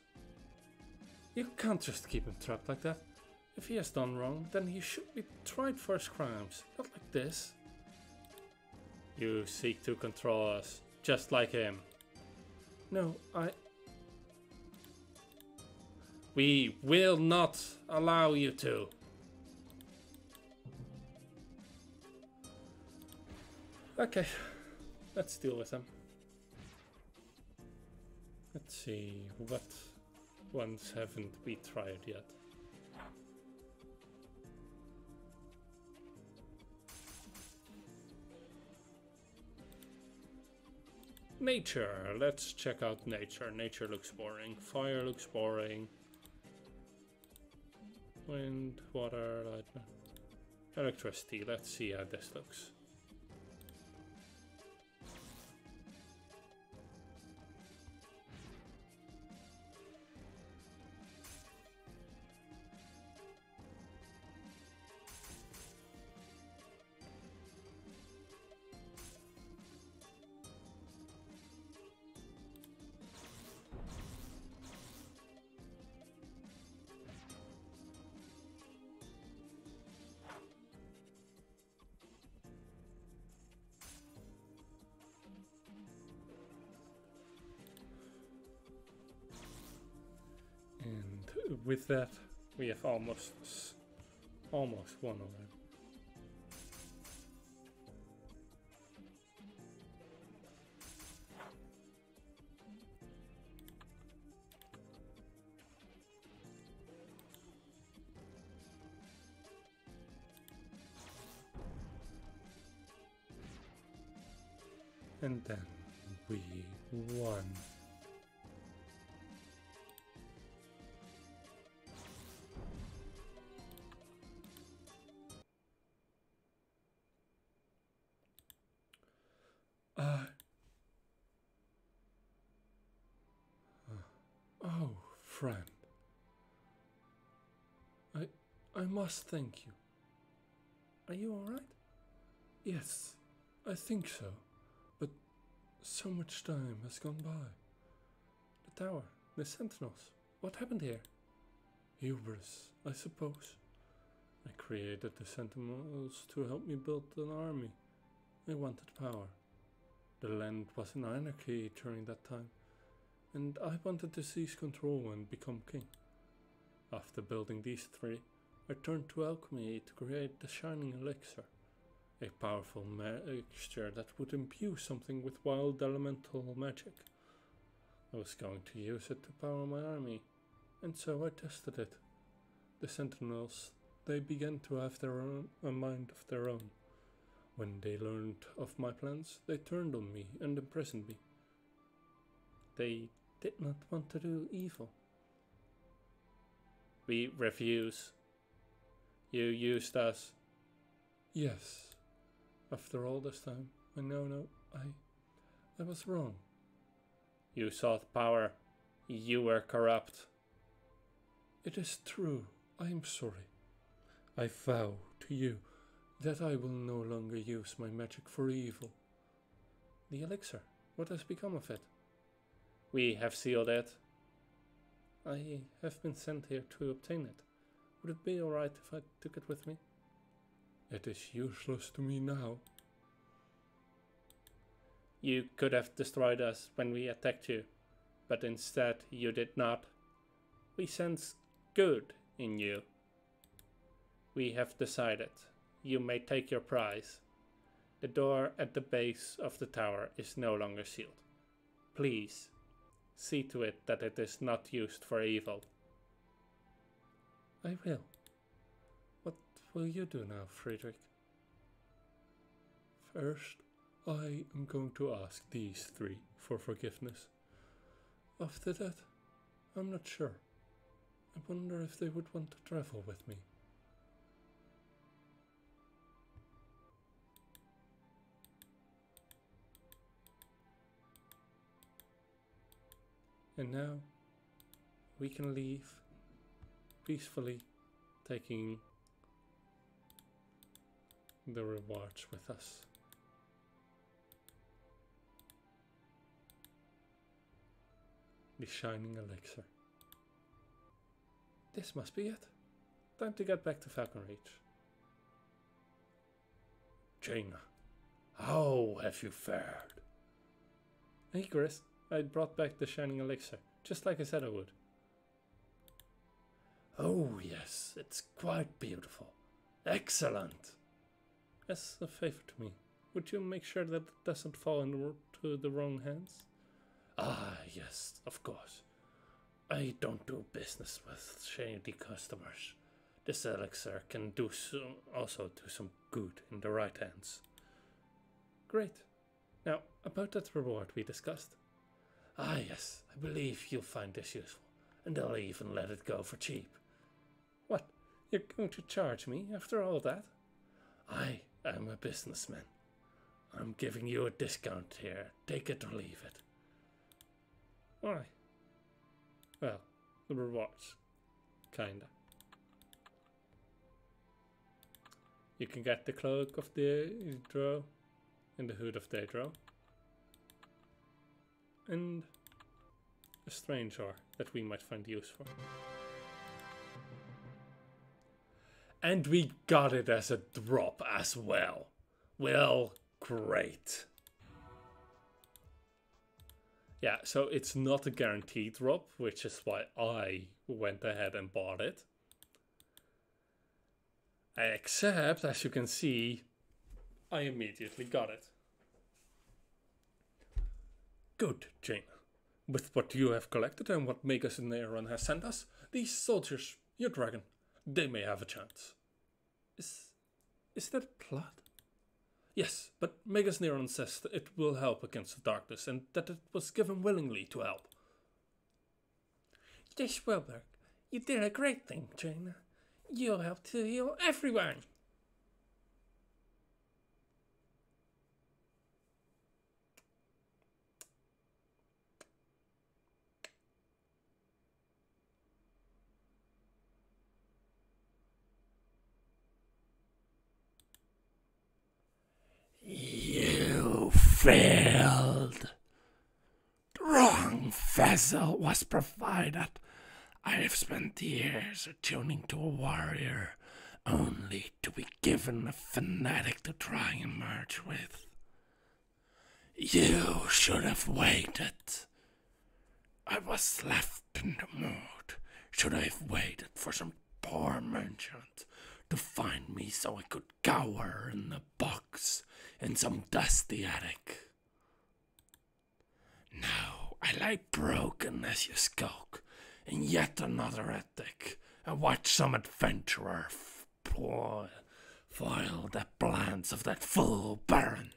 You can't just keep him trapped like that. If he has done wrong, then he should be tried for his crimes, not like this. You seek to control us, just like him. No, we will not allow you to. Okay, let's deal with them. Let's see, what ones haven't we tried yet? Nature, let's check out nature. Nature looks boring. Fire looks boring. Wind, water, light, electricity. Let's see how this looks. with that, we have almost won already. And then we won. Oh, friend. I must thank you. Are you alright? Yes, I think so. But so much time has gone by. The tower, the sentinels. What happened here? Hubris, I suppose. I created the sentinels to help me build an army. I wanted power. The land was in anarchy during that time, and I wanted to seize control and become king. After building these three, I turned to alchemy to create the Shining Elixir, a powerful mixture that would imbue something with wild elemental magic. I was going to use it to power my army, and so I tested it. The sentinels, they began to have a mind of their own. When they learned of my plans, they turned on me and imprisoned me. They did not want to do evil. We refuse. You used us. Yes. After all this time, I was wrong. You sought power. You were corrupt. It is true. I am sorry. I vow to you that I will no longer use my magic for evil. The elixir, what has become of it? We have sealed it. I have been sent here to obtain it. Would it be alright if I took it with me? It is useless to me now. You could have destroyed us when we attacked you, but instead you did not. We sense good in you. We have decided. You may take your prize. The door at the base of the tower is no longer sealed. Please, see to it that it is not used for evil. I will. What will you do now, Friedrich? First, I am going to ask these three for forgiveness. After that, I'm not sure. I wonder if they would want to travel with me. And now, we can leave peacefully, taking the rewards with us. The Shining Elixir. This must be it. Time to get back to Falcon Reach. Jaina, how have you fared? Hey Chris, I brought back the Shining Elixir, just like I said I would. Oh yes, it's quite beautiful. Excellent. As a favor to me, would you make sure that it doesn't fall into the wrong hands? Ah, yes, of course. I don't do business with shady customers. This elixir can also do some good in the right hands. Great. Now, about that reward we discussed. Ah, yes, I believe you'll find this useful, and I'll even let it go for cheap. What? You're going to charge me after all that? I am a businessman. I'm giving you a discount here. Take it or leave it. Why? Well, the rewards. Kinda. You can get the cloak of Daedro and the hood of Daedro. And a strange ore that we might find use for. And we got it as a drop as well. Well, great. Yeah, so it's not a guaranteed drop, which is why I went ahead and bought it. Except, as you can see, I immediately got it. Good, Jaina. With what you have collected and what Magus and Aaron has sent us, these soldiers, your dragon, they may have a chance. Is that a plot? Yes, but Magus Neron says that it will help against the darkness and that it was given willingly to help. This will work. You did a great thing, Jaina. You'll help to heal everyone. You failed. The wrong vessel was provided. I have spent years attuning to a warrior, only to be given a fanatic to try and merge with. You should have waited. I was left in the mood. Should I have waited for some poor merchant to find me so I could cower in a box in some dusty attic? Now I lie broken as you skulk in yet another attic and watch some adventurer foil the plans of that fool Baron.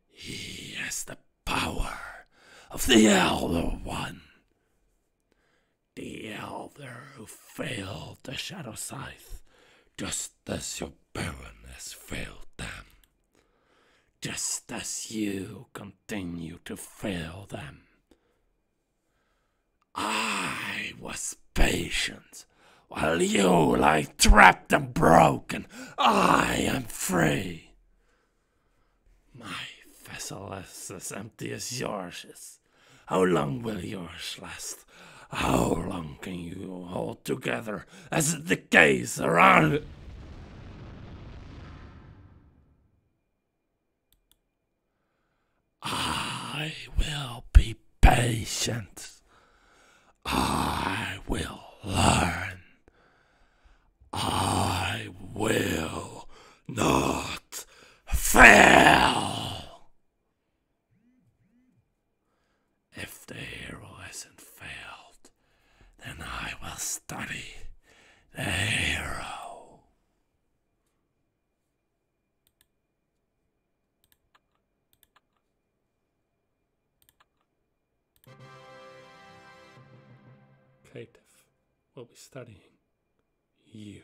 He has the power of the Elder One, the Elder who failed the Shadow Scythe, just as your Baron has failed them, just as you continue to fail them. I was patient, while you lie trapped and broken. I am free. My vessel is as empty as yours is. How long will yours last? How long can you hold together as it decays around it? I will be patient. I will learn. I will not fail. If the hero hasn't failed, then I will study the hero. Caitiff will be studying you.